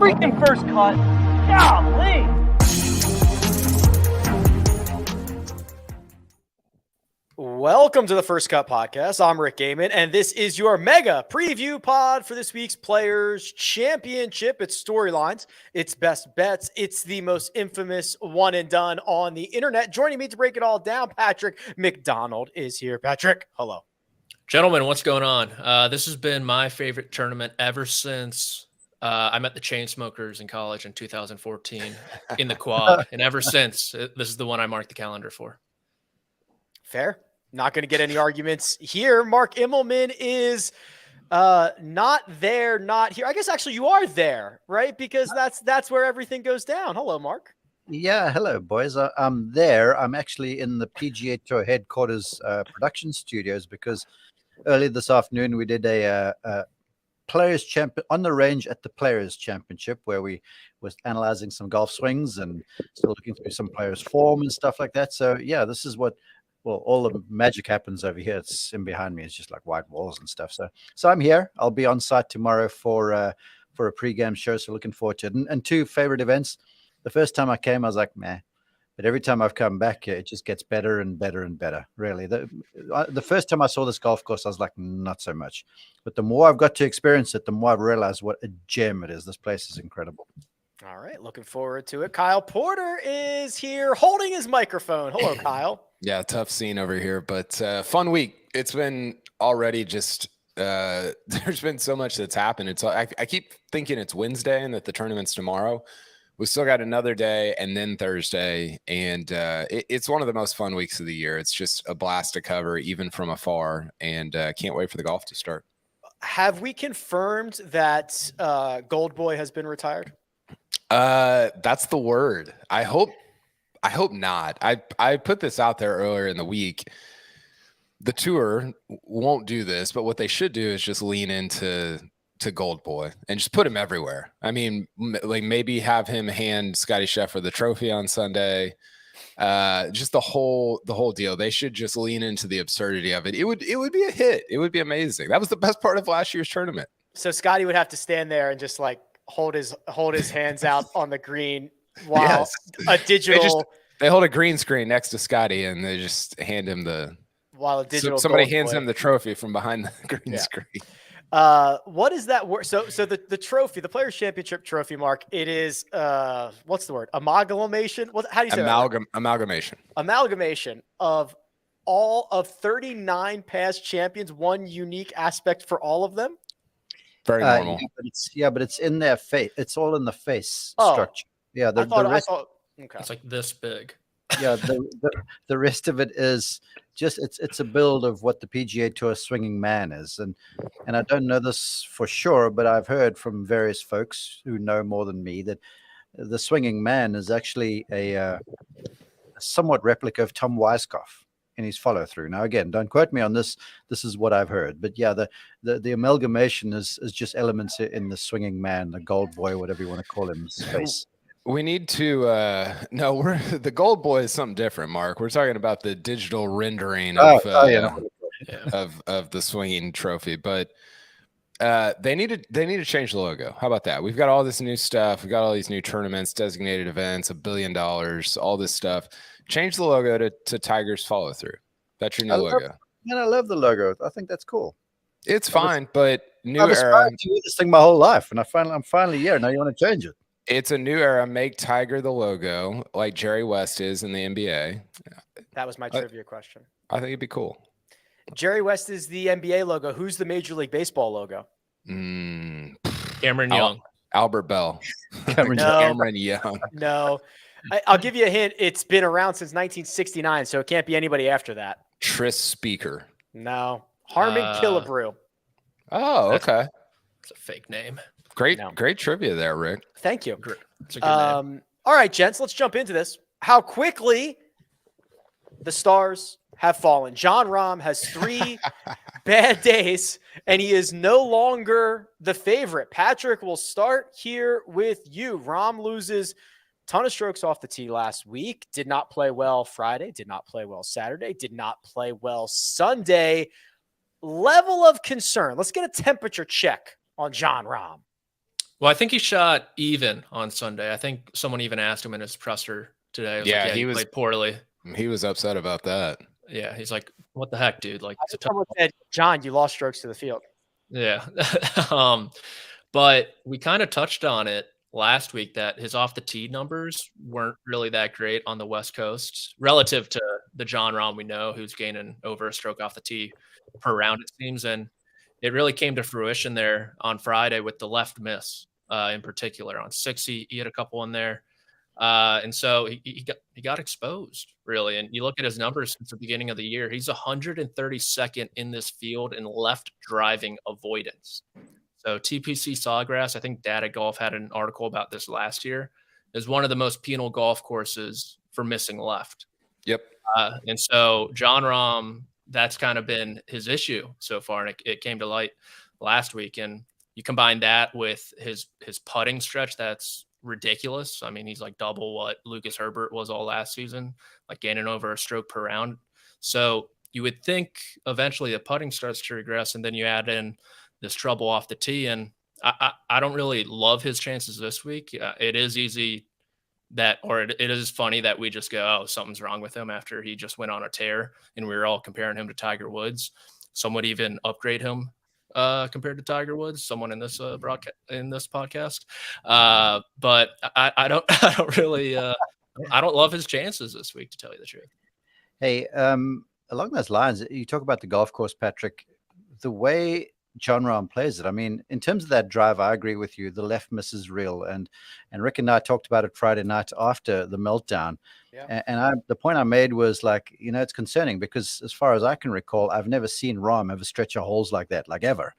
freaking first cut. Golly. Welcome to the First Cut Podcast. I'm Rick Gehman, and this is your mega preview pod for this week's Players Championship. It's storylines, it's best bets, it's the most infamous one and done on the internet. Joining me to break it all down, Patrick McDonald is here. Patrick, hello. Gentlemen, what's going on? This has been my favorite tournament ever since I met the Chainsmokers in college in 2014 in the quad. And ever since, this is the one I marked the calendar for. Fair. Not going to get any arguments here. Mark Immelman is not there, not here. I guess actually you are there, right? Because that's where everything goes down. Hello, Mark. Yeah, hello, boys. I'm there. I'm actually in the PGA Tour headquarters production studios because early this afternoon we did a Players Champion on the range at the Players Championship where we was analyzing some golf swings and still looking through some players' form and stuff like that. So yeah, this is what. Well, all the magic happens over here. It's in behind me. It's just like white walls and stuff. So I'm here. I'll be on site tomorrow for a pregame show. So looking forward to it. And two favorite events. The first time I came, I was like, meh. But every time I've come back here, it just gets better and better and better. Really, the first time I saw this golf course, I was like, not so much. But the more I've got to experience it, the more I've realized what a gem it is. This place is incredible. All right, looking forward to it. Kyle Porter is here holding his microphone. Hello, Kyle. Yeah, tough scene over here, but fun week. It's been already just there's been so much that's happened. It's I keep thinking it's Wednesday and that the tournament's tomorrow. We still got another day and then Thursday, and it's one of the most fun weeks of the year. It's just a blast to cover, even from afar, and can't wait for the golf to start. Have we confirmed that Gold Boy has been retired? That's the word. I hope not. I put this out there earlier in the week. The tour won't do this, but what they should do is just lean into Gold Boy and just put him everywhere. I mean, like maybe have him hand Scotty Scheffler the trophy on Sunday. Just the whole deal. They should just lean into the absurdity of it. It would be a hit. It would be amazing. That was the best part of last year's tournament. So Scotty would have to stand there and just like hold his hands out on the green while a digital they hold a green screen next to Scotty and they just hand him somebody hands him the trophy from behind the green screen. What is that word? So the trophy, the Players Championship trophy, Mark, it is what's the word? Amalgamation? How do you say that? Amalgamation of all of 39 past champions, one unique aspect for all of them. Very normal. But it's in their face. It's all in the face structure. Yeah, I thought okay. It's like this big. Yeah, the rest of it is just it's a build of what the PGA Tour swinging man is, and I don't know this for sure, but I've heard from various folks who know more than me that the swinging man is actually a somewhat replica of Tom Weiskopf in his follow through. Now, again, don't quote me on this. This is what I've heard, but yeah, the amalgamation is just elements in the swinging man, the Gold Boy, whatever you want to call him, space. We need to the Gold Boy is something different, Mark. We're talking about the digital rendering of the swinging trophy, but they need to change the logo. How about that? We've got all this new stuff. We've got all these new tournaments, designated events, $1 billion, all this stuff. Change the logo to Tiger's follow through. That's your new logo. I love the logo. I think that's cool. It's fine, but new I've era. To do this thing my whole life, and I'm finally here. Now you want to change it. It's a new era. Make Tiger the logo like Jerry West is in the NBA. That was my trivia question. I think it'd be cool. Jerry West is the NBA logo. Who's the Major League Baseball logo? Cameron Young. Albert Bell. Cameron Young. No. I'll give you a hint. It's been around since 1969, so it can't be anybody after that. Tris Speaker. No. Harmon Killebrew. Oh, okay. It's a fake name. Great trivia there, Rick. Thank you. It's a good name. All right, gents, let's jump into this. How quickly the stars have fallen. Jon Rahm has 3 bad days, and he is no longer the favorite. Patrick, will start here with you. Rahm loses ton of strokes off the tee last week. Did not play well Friday. Did not play well Saturday. Did not play well Sunday. Level of concern. Let's get a temperature check on Jon Rahm. Well, I think he shot even on Sunday. I think someone even asked him in his presser today. He played poorly. He was upset about that. Yeah, he's like, "What the heck, dude?" Like, someone said, "John, you lost strokes to the field." Yeah. But we kind of touched on it last week that his off the tee numbers weren't really that great on the West Coast relative to the Jon Rahm we know, who's gaining over a stroke off the tee per round, it seems. And it really came to fruition there on Friday with the left miss in particular. On 6, he had a couple in there. And so he got exposed, really. And you look at his numbers since the beginning of the year, he's 132nd in this field in left driving avoidance. So TPC Sawgrass, I think Data Golf had an article about this last year, is one of the most penal golf courses for missing left. Yep. And so Jon Rahm, that's kind of been his issue so far. And it came to light last week. And you combine that with his putting stretch, that's ridiculous. I mean, he's like double what Lucas Herbert was all last season, like gaining over a stroke per round. So you would think eventually the putting starts to regress, and then you add in this trouble off the tee. And I don't really love his chances this week. It is easy that, or it is funny that we just go, oh, something's wrong with him after he just went on a tear, and we were all comparing him to Tiger Woods. Some would even upgrade him compared to Tiger Woods, someone in this podcast. But I don't really I don't love his chances this week, to tell you the truth. Hey, along those lines, you talk about the golf course, Patrick. The way Jon Rahm plays it, I mean, in terms of that drive, I agree with you. The left miss is real, and Rick and I talked about it Friday night after the meltdown. Yeah. And the point I made was like, it's concerning because as far as I can recall, I've never seen Rahm have a stretch of holes like that, like ever,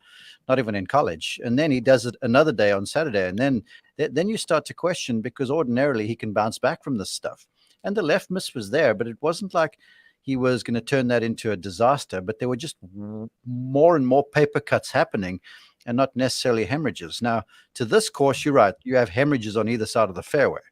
not even in college. And then he does it another day on Saturday, and then you start to question, because ordinarily he can bounce back from this stuff. And the left miss was there, but it wasn't like he was going to turn that into a disaster, but there were just more and more paper cuts happening and not necessarily hemorrhages. Now, to this course, you're right. You have hemorrhages on either side of the fairway.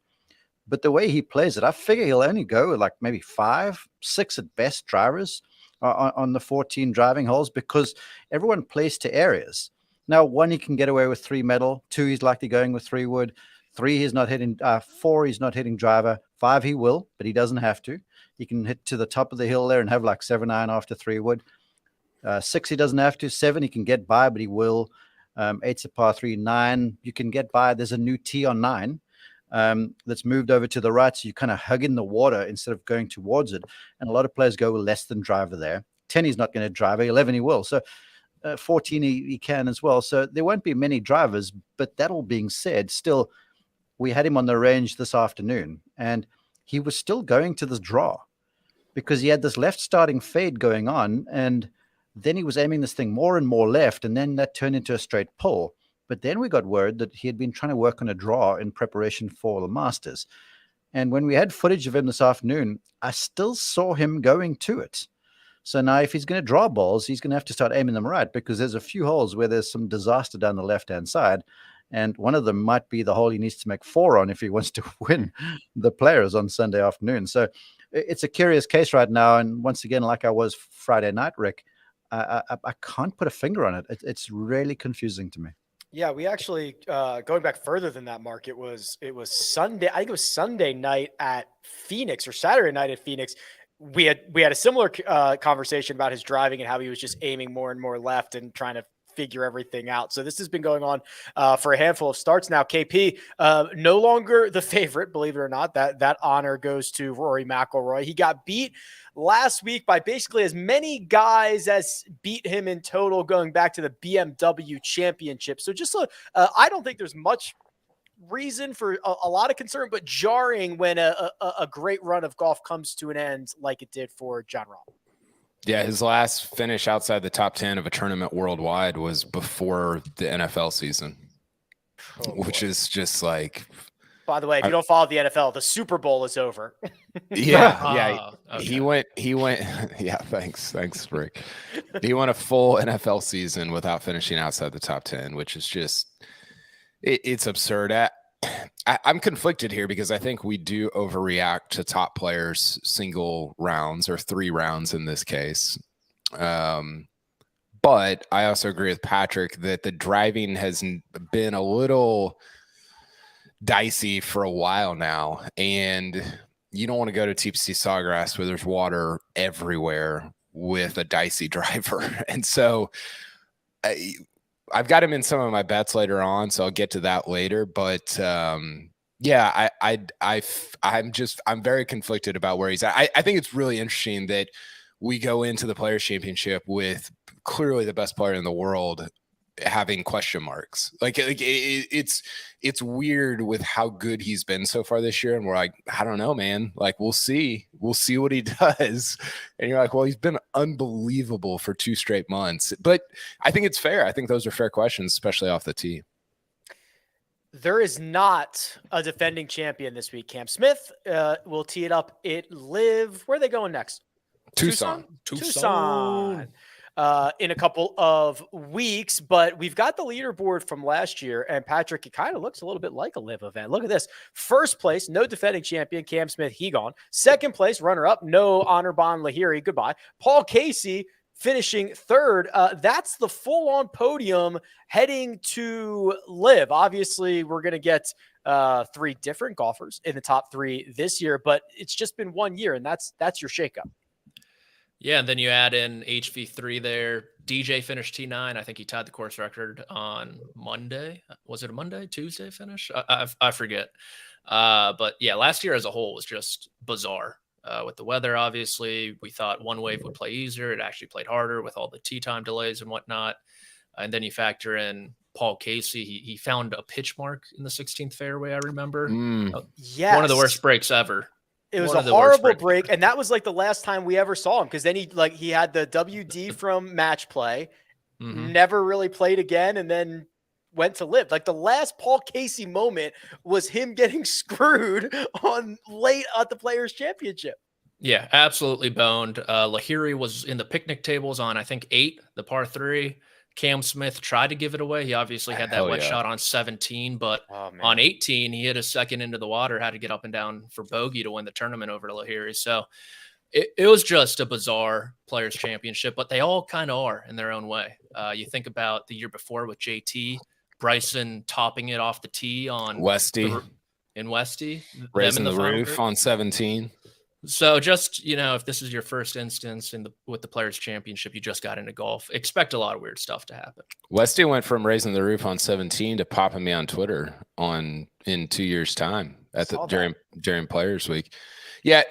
But the way he plays it, I figure he'll only go like maybe 5, 6 at best drivers on the 14 driving holes, because everyone plays to areas. Now, 1, he can get away with 3 metal. 2, he's likely going with 3 wood. 3, he's not hitting. 4, he's not hitting driver. 5, he will, but he doesn't have to. He can hit to the top of the hill there and have like 7 iron after 3 wood. 6, he doesn't have to. 7, he can get by, but he will. 8's a par 3. 9, you can get by. There's a new tee on 9 that's moved over to the right, so you kind of hug in the water instead of going towards it. And a lot of players go with less than driver there. 10, he's not going to drive. 11, he will. So 14, he can as well. So there won't be many drivers. But that all being said, still, we had him on the range this afternoon, and he was still going to this draw because he had this left starting fade going on, and then he was aiming this thing more and more left, and then that turned into a straight pull. But then we got word that he had been trying to work on a draw in preparation for the Masters. And when we had footage of him this afternoon, I still saw him going to it. So now if he's going to draw balls, he's going to have to start aiming them right, because there's a few holes where there's some disaster down the left-hand side. And one of them might be the hole he needs to make 4 on if he wants to win the Players on Sunday afternoon. So it's a curious case right now. And once again, like I was Friday night, Rick, I can't put a finger on it. It's really confusing to me. Yeah, we actually going back further than that, Mark. It was Sunday. I think it was Sunday night at Phoenix, or Saturday night at Phoenix. We had a similar conversation about his driving and how he was just aiming more and more left and trying to figure everything out. So this has been going on for a handful of starts now. KP, no longer the favorite, believe it or not. That honor goes to Rory McIlroy. He got beat last week by basically as many guys as beat him in total, going back to the BMW Championship. So just I don't think there's much reason for a lot of concern, but jarring when a great run of golf comes to an end like it did for Jon Rahm. Yeah, his last finish outside the top 10 of a tournament worldwide was before the NFL season, which is just like. By the way, if you don't follow the NFL, the Super Bowl is over. Yeah. Okay. He went. Yeah, thanks, Rick. He went a full NFL season without finishing outside the top 10, which is just, it's absurd. I'm conflicted here because I think we do overreact to top players single rounds, or 3 rounds in this case. But I also agree with Patrick that the driving has been a little dicey for a while now. And you don't want to go to TPC Sawgrass where there's water everywhere with a dicey driver. And so I've got him in some of my bets later on, so I'll get to that later. But yeah, I'm very conflicted about where he's at. I think it's really interesting that we go into the Players Championship with clearly the best player in the world having question marks. It's weird with how good he's been so far this year, and we're like, I don't know, man. Like, we'll see what he does. And you're like, well, he's been unbelievable for 2 straight months. But I think it's fair. I think those are fair questions, especially off the tee. There is not a defending champion this week. Cam Smith will tee it up at Live. Where are they going next? Tucson. In a couple of weeks, but we've got the leaderboard from last year, and Patrick, it kind of looks a little bit like a Live event. Look at this. First place, no defending champion, Cam Smith, he gone. Second place, runner-up, no honor bond, Lahiri, goodbye. Paul Casey finishing third. That's the full-on podium heading to Live. Obviously, we're going to get 3 different golfers in the top 3 this year, but it's just been 1 year, and that's your shakeup. Yeah, and then you add in HV3 there. DJ finished T9. I think he tied the course record on Monday. Was it a Monday, Tuesday finish? I forget. But yeah, last year as a whole was just bizarre. With the weather, obviously, we thought one wave would play easier. It actually played harder with all the tee time delays and whatnot. And then you factor in Paul Casey. He found a pitch mark in the 16th fairway, I remember. Yes. One of the worst breaks ever. It was a horrible break, and that was like the last time we ever saw him, because then he had the WD from match play, never really played again, and then went to Live. Like, the last Paul Casey moment was him getting screwed on late at the Players Championship. Yeah, absolutely boned. Lahiri was in the picnic tables on, I think, 8, the par 3. Cam Smith tried to give it away. He obviously had that wet shot on 17, but on 18, he hit a second into the water, had to get up and down for bogey to win the tournament over to Lahiri. So it was just a bizarre Players Championship, but they all kind of are in their own way. You think about the year before with JT, Bryson topping it off the tee on Westy, raising the roof on 17. So just, if this is your first instance with the Players Championship, you just got into golf, expect a lot of weird stuff to happen. Westy went from raising the roof on 17 to popping me on Twitter in 2 years' time during Players Week. Yeah,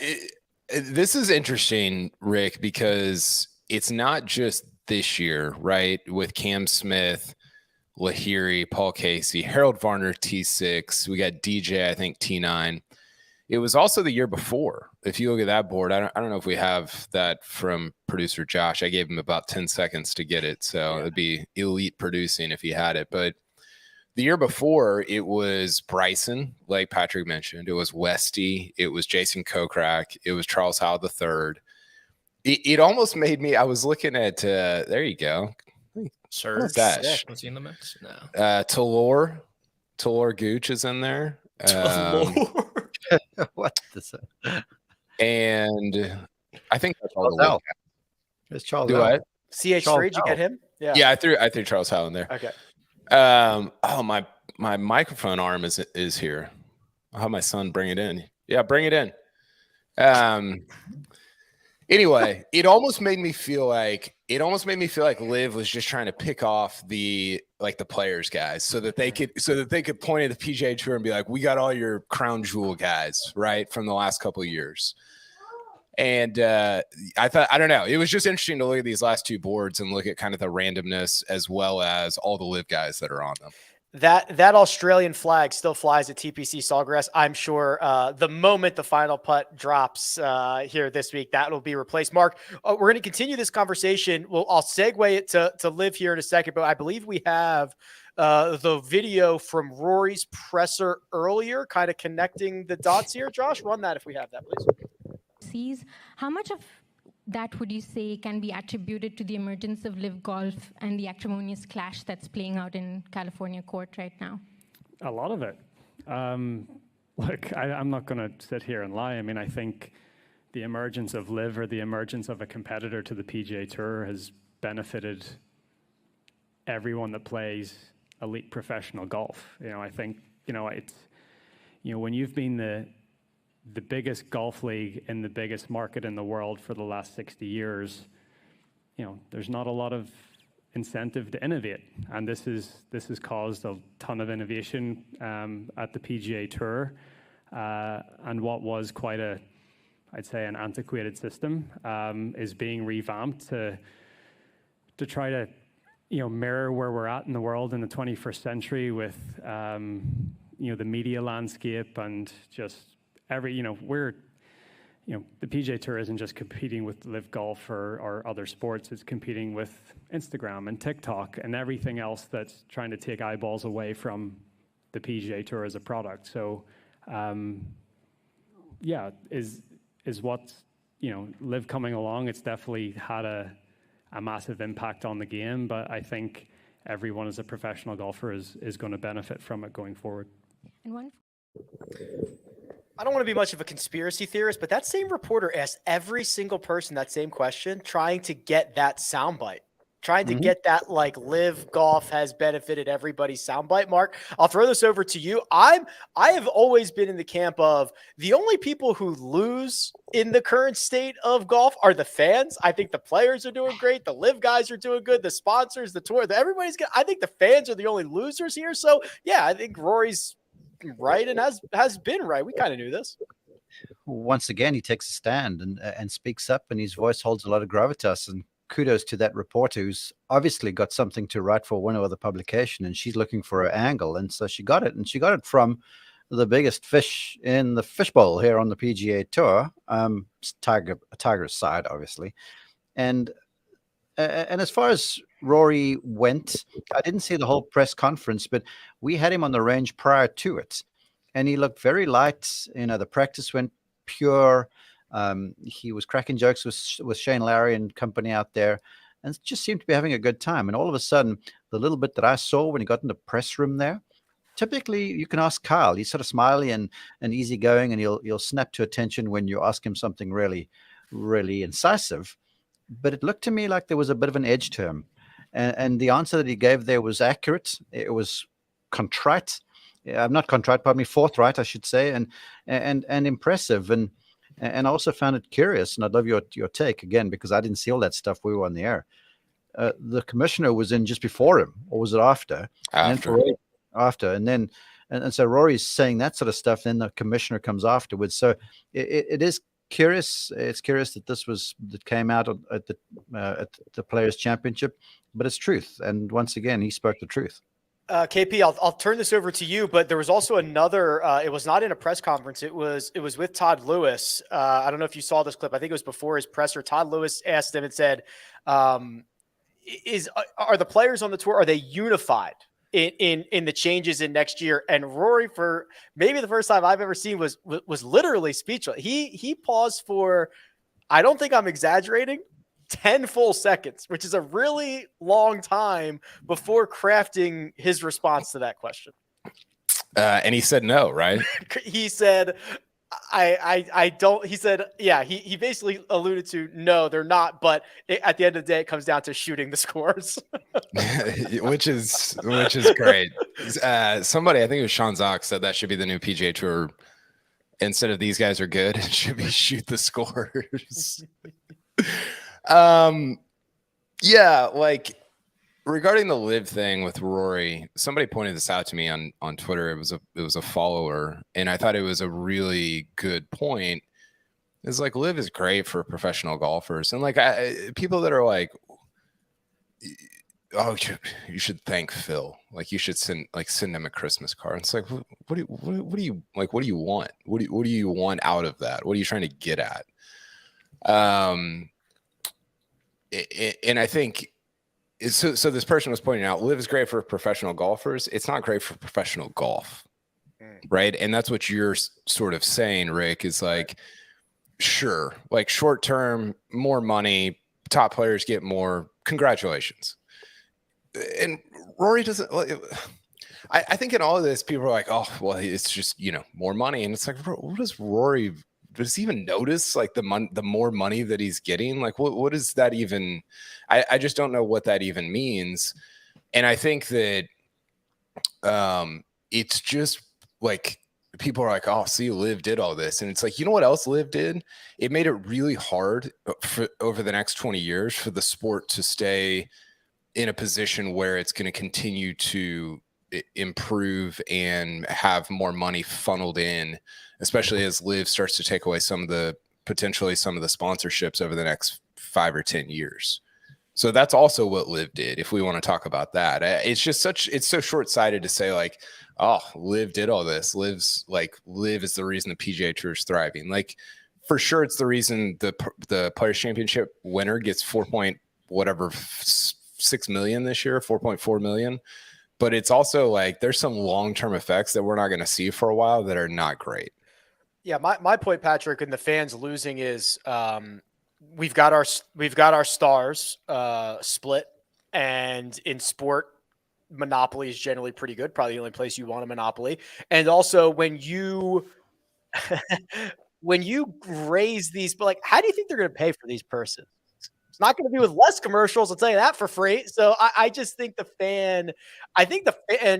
this is interesting, Rick, because it's not just this year, right? With Cam Smith, Lahiri, Paul Casey, Harold Varner, T6. We got DJ, I think, T9. It was also the year before. If you look at that board, I don't know if we have that from producer Josh. I gave him about 10 seconds to get it, so it'd be elite producing if he had it. But the year before, it was Bryson, like Patrick mentioned. It was Westy. It was Jason Kokrak. It was Charles Howell III. It almost made me – I was looking at there you go. Serge. Was he in the mix? No. Talor Gooch is in there. What is it? And I think that's all the way. It's Charles. Do I? CH3, did you get him? Yeah, I threw Charles Howell in there. Okay. My microphone arm is here. I'll have my son bring it in. Yeah, bring it in. Anyway, it almost made me feel like Liv was just trying to pick off the players guys so that they could point at the PGA Tour and be like, we got all your crown jewel guys, right, from the last couple of years. And I thought, I don't know, it was just interesting to look at these last 2 boards and look at kind of the randomness as well as all the Liv guys that are on them. That Australian flag still flies at TPC Sawgrass. I'm sure the moment the final putt drops here this week, that will be replaced. Mark, we're going to continue this conversation. I'll segue it to Liv here in a second, but I believe we have the video from Rory's presser earlier, kind of connecting the dots here. Josh, run that if we have that, please. How much of that would you say can be attributed to the emergence of live golf and the acrimonious clash that's playing out in California court right now? A lot of it. Look, I'm not going to sit here and lie. I mean, I think the emergence of live or the emergence of a competitor to the PGA Tour has benefited everyone that plays elite professional golf. I think, it's, when you've been the biggest golf league in the biggest market in the world for the last 60 years, there's not a lot of incentive to innovate, and this has caused a ton of innovation at the PGA Tour, and what was quite I'd say an antiquated system is being revamped to try to mirror where we're at in the world in the 21st century with the media landscape and just the PGA Tour isn't just competing with Live Golf or other sports. It's competing with Instagram and TikTok and everything else that's trying to take eyeballs away from the PGA Tour as a product. So, is what's Live coming along. It's definitely had a massive impact on the game, but I think everyone as a professional golfer is going to benefit from it going forward. And I don't want to be much of a conspiracy theorist, but that same reporter asked every single person that same question, trying to get that soundbite, trying to get that Live Golf has benefited everybody's soundbite. Mark, I'll throw this over to you. I have always been in the camp of the only people who lose in the current state of golf are the fans. I think the players are doing great. The Live guys are doing good. The sponsors, the tour, everybody's good. I think the fans are the only losers here. So yeah, I think Rory's right and has been right. We kind of knew this. Once again, he takes a stand and speaks up, and his voice holds a lot of gravitas. And kudos to that reporter who's obviously got something to write for one or other publication, and she's looking for her angle, and so she got it, and she got it from the biggest fish in the fishbowl here on the PGA Tour, Tiger's side, obviously, and as far as Rory went, I didn't see the whole press conference, but we had him on the range prior to it, and he looked very light. The practice went pure. He was cracking jokes with Shane Lowry and company out there, and just seemed to be having a good time. And all of a sudden, the little bit that I saw when he got in the press room there, typically you can ask Kyle. He's sort of smiley and easygoing, and he'll snap to attention when you ask him something really, really incisive. But it looked to me like there was a bit of an edge to him. And the answer that he gave there was accurate. It was contrite. Not contrite, pardon me, forthright, I should say, and impressive. And I also found it curious, and I'd love your take again, because I didn't see all that stuff. We were on the air. The commissioner was in just before him, or was it after? After. And so Rory's saying that sort of stuff. Then the commissioner comes afterwards. So it is curious. It's curious that came out at the Players Championship, but it's truth. And once again, he spoke the truth. KP, I'll turn this over to you, but there was also another, it was not in a press conference. It was with Todd Lewis. I don't know if you saw this clip. I think it was before his presser. Todd Lewis asked him and said, are the players on the tour, are they unified in the changes in next year? And Rory, for maybe the first time I've ever seen, was literally speechless. He paused for, I don't think I'm exaggerating, 10 full seconds, which is a really long time before crafting his response to that question. And he said no, right? He said, I don't, he said, yeah, he basically alluded to, no, they're not. But at the end of the day, it comes down to shooting the scores. which is great. Somebody, I think it was Sean Zock, said that should be the new PGA Tour. Instead of these guys are good, it should be shoot the scores. Yeah, regarding the Live thing with Rory, somebody pointed this out to me on Twitter. It was a follower, and I thought it was a really good point. It's Live is great for professional golfers, and people that are oh, you should thank Phil. You should send him a Christmas card. It's what do you what do you want? What do you want out of that? What are you trying to get at? And I think so this person was pointing out, Live is great for professional golfers. It's not great for professional golf, right? And that's what you're sort of saying, Rick, is sure, short term, more money, top players get more. Congratulations. And Rory doesn't. I think in all of this, people are like, oh, well, it's just more money, and it's what does Rory? Does he even notice the more money that he's getting? What does that even? I just don't know what that even means. And I think that it's just like people are like, oh, see, Liv did all this. And it's like, you know what else Liv did? It made it really hard for over the next 20 years for the sport to stay in a position where it's going to continue to improve and have more money funneled in, especially as Liv starts to take away potentially some of the sponsorships over the next 5 or 10 years. So that's also what Liv did, if we want to talk about that. It's so short-sighted to say like, oh, Liv did all this. Liv is the reason the PGA Tour is thriving. Like, for sure, it's the reason the Players Championship winner gets 6 million this year, 4.4 million. But it's also like there's some long-term effects that we're not going to see for a while that are not great. Yeah, my point, Patrick, and the fans losing is we've got our stars split, and in sport, monopoly is generally pretty good. Probably the only place you want a monopoly. And also when you raise these, but like, how do you think they're going to pay for these persons? It's not going to be with less commercials. I'll tell you that for free. So I just think and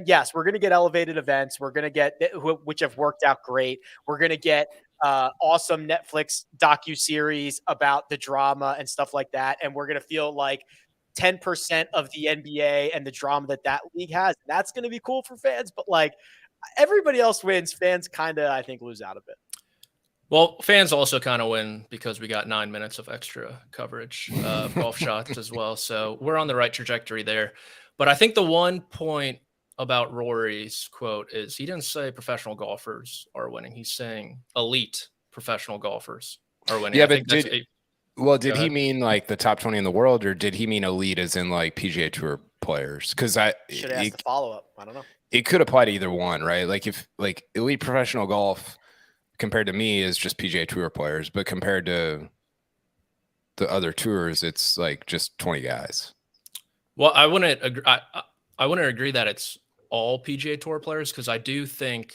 yes, we're going to get elevated events. We're going to get, which have worked out great. We're going to get awesome Netflix docuseries about the drama and stuff like that. And we're going to feel like 10% of the NBA and the drama that league has. That's going to be cool for fans. But like, everybody else wins. Fans kind of, I think, lose out a bit. Well, fans also kind of win because we got 9 minutes of extra coverage of golf shots as well. So we're on the right trajectory there. But I think the one point about Rory's quote is he didn't say professional golfers are winning. He's saying elite professional golfers are winning. Yeah, but did he mean like the top 20 in the world, or did he mean elite as in like PGA Tour players? Because I should ask the follow-up. I don't know. It could apply to either one, right? Like if like elite professional golf compared to me is just PGA Tour players, but compared to the other tours, it's like just 20 guys. Well, I wouldn't agree. I wouldn't agree that it's all PGA Tour players, because I do think,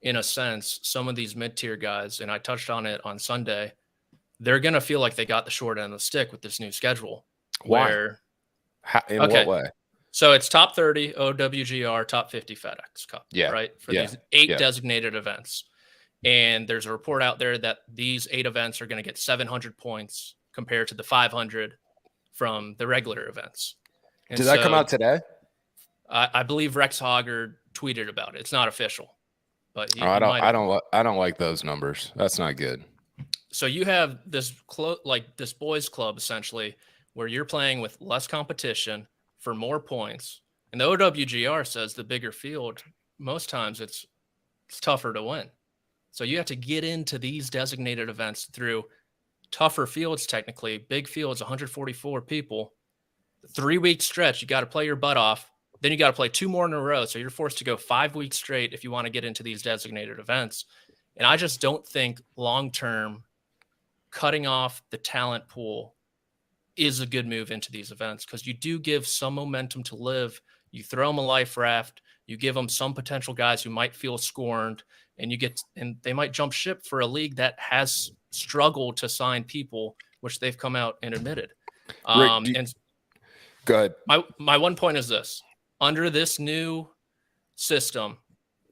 in a sense, some of these mid-tier guys, and I touched on it on Sunday, they're going to feel like they got the short end of the stick with this new schedule. Why? In what way? So it's top 30 OWGR, top 50 FedEx Cup, right? For these 8 designated events. And there's a report out there that these 8 events are going to get 700 points compared to the 500 from the regular events. And did that come out today? I believe Rex Hoggard tweeted about it. It's not official, but I don't like those numbers. That's not good. So you have this this boys club essentially, where you're playing with less competition for more points, and the OWGR says the bigger field, most times it's tougher to win. So you have to get into these designated events through tougher fields. Technically, big fields, 144 people, 3-week stretch. You got to play your butt off. Then you got to play 2 more in a row. So you're forced to go 5 weeks straight if you want to get into these designated events. And I just don't think long-term cutting off the talent pool is a good move into these events, because you do give some momentum to Liv. You throw them a life raft. You give them some potential guys who might feel scorned, and they might jump ship for a league that has struggled to sign people, which they've come out and admitted. Rick, go ahead. My one point is this: under this new system,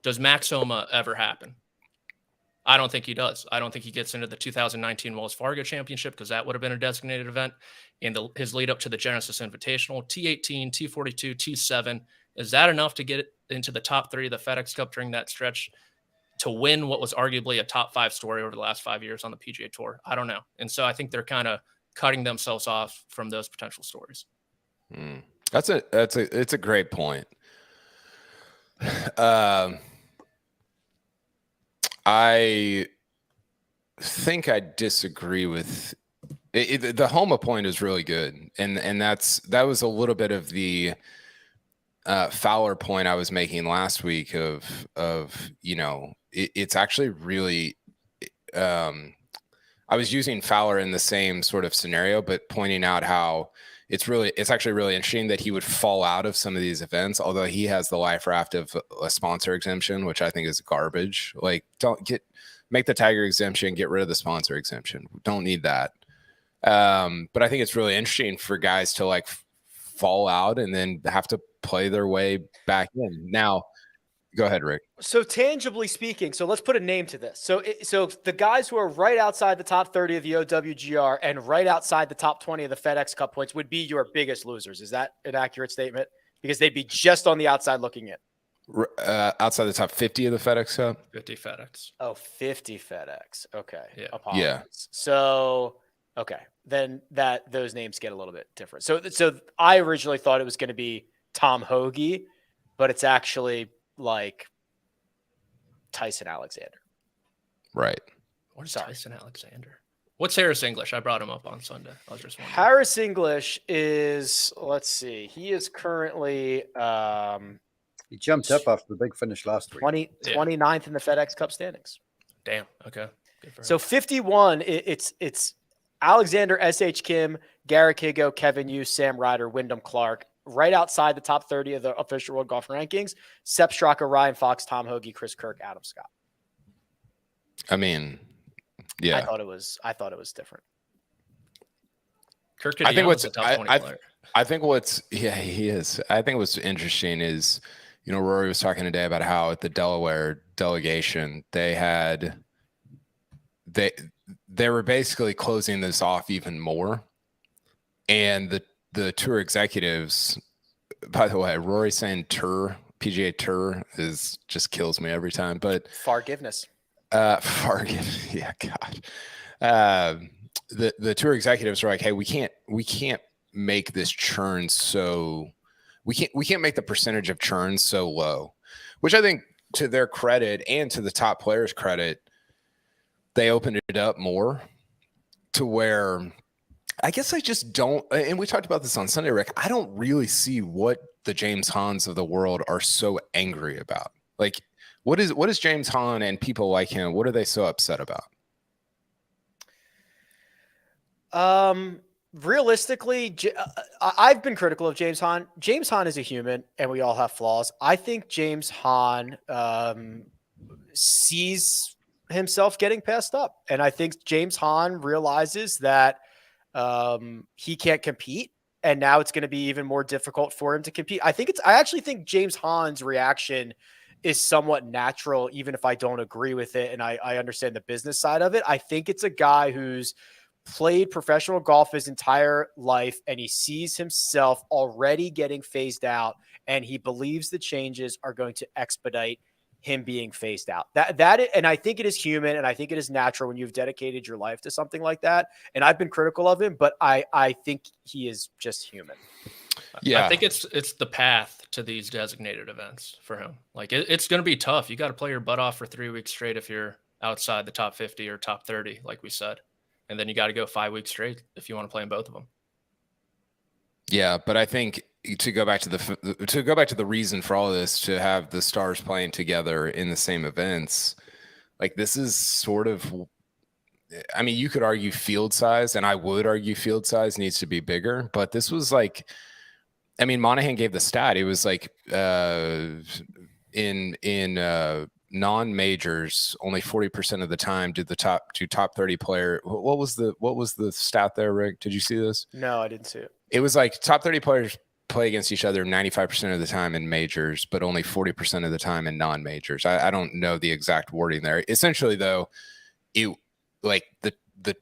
does Max Homa ever happen? I don't think he does. I don't think he gets into the 2019 Wells Fargo Championship, because that would have been a designated event. And his lead up to the Genesis Invitational, T18, T42, T7, is that enough to get into the top 3 of the FedEx Cup during that stretch to win what was arguably a top 5 story over the last 5 years on the PGA Tour? I don't know. And so I think they're kind of cutting themselves off from those potential stories. It's a great point. I think I disagree with it. The Homa point is really good, and that was a little bit of the Fowler point I was making last week of it's actually really I was using Fowler in the same sort of scenario, but pointing out how it's actually really interesting that he would fall out of some of these events, although he has the life raft of a sponsor exemption, which I think is garbage. Like, make the Tiger exemption, get rid of the sponsor exemption. Don't need that. But I think it's really interesting for guys to like fall out and then have to play their way back in. Now, go ahead, Rick. So tangibly speaking, so let's put a name to this. So the guys who are right outside the top 30 of the OWGR and right outside the top 20 of the FedEx Cup points would be your biggest losers. Is that an accurate statement? Because they'd be just on the outside looking in. Outside the top 50 of the FedEx Cup? 50 FedEx. Oh, 50 FedEx. Okay. Yeah. Apologies. Yeah. So, okay. Then those names get a little bit different. So I originally thought it was going to be Tom Hoagie, but it's actually like Tyson Alexander. Right. What is Tyson Alexander? What's Harris English? I brought him up on Sunday. I was just wondering. Harris English is, let's see, he is currently He jumped up after the big finish last week. 29th in the FedEx Cup standings. Damn. Okay. Good for him. So 51, it's Alexander, S.H. Kim, Garrick Higo, Kevin Yu, Sam Ryder, Wyndham Clark, right outside the top 30 of the official World Golf Rankings. Sepp Straka, Ryan Fox, Tom Hoagie, Chris Kirk, Adam Scott. I mean, yeah. I thought it was different. Kirk I think what's a top 20 player. I think he is. I think what's interesting is, Rory was talking today about how at the Delaware delegation, they were basically closing this off even more. And the tour executives, by the way, Rory saying tour, PGA Tour just kills me every time, but Forgiveness. Yeah, God. The tour executives are like, hey, we can't make this churn so we can't make the percentage of churn so low, which I think to their credit and to the top players' credit, they opened it up more to where I guess I just don't, and we talked about this on Sunday, Rick, I don't really see what the James Hahns of the world are so angry about. Like, what is James Hahn and people like him, what are they so upset about? Realistically, I've been critical of James Hahn. James Hahn is a human, and we all have flaws. I think James Hahn sees himself getting passed up, and I think James Hahn realizes that he can't compete, and now it's going to be even more difficult for him to compete. I actually think James Hahn's reaction is somewhat natural, even if I don't agree with it, and I understand the business side of it. I think it's a guy who's played professional golf his entire life, and he sees himself already getting phased out, and he believes the changes are going to expedite him being phased out. And I think it is human, and I think it is natural when you've dedicated your life to something like that. And I've been critical of him, but I think he is just human. Yeah, I think it's the path to these designated events for him. Like it's going to be tough. You got to play your butt off for 3 weeks straight if you're outside the top 50 or top 30, like we said. And then you got to go 5 weeks straight if you want to play in both of them. Yeah, but I think to go back to the reason for all of this, to have the stars playing together in the same events, like this is sort of, I mean, you could argue field size, and I would argue field size needs to be bigger, but this was like, I mean, Monahan gave the stat. It was like in non-majors, only 40% of the time did the top 30 player. What was the stat there, Rick? Did you see this? No, I didn't see it. It was like top 30 players play against each other 95% of the time in majors, but only 40% of the time in non-majors. I don't know the exact wording there. Essentially, though, it like the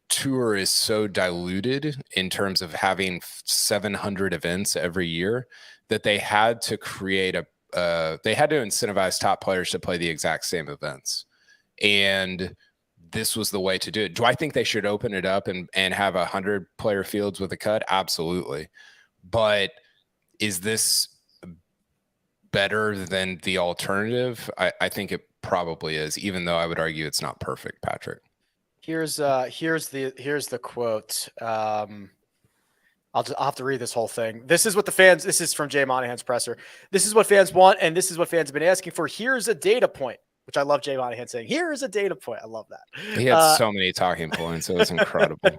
tour is so diluted in terms of having 700 events every year that they had to create they had to incentivize top players to play the exact same events. And this was the way to do it. Do I think they should open it up and have 100 player fields with a cut? Absolutely. But is this better than the alternative? I think it probably is, even though I would argue it's not perfect, Patrick. Here's the quote. I'll have to read this whole thing. This is what the fans, this is from Jay Monahan's presser. This is what fans want, and this is what fans have been asking for. Here's a data point, which I love Jay Monahan saying, here is a data point. I love that. He had so many talking points. It was incredible.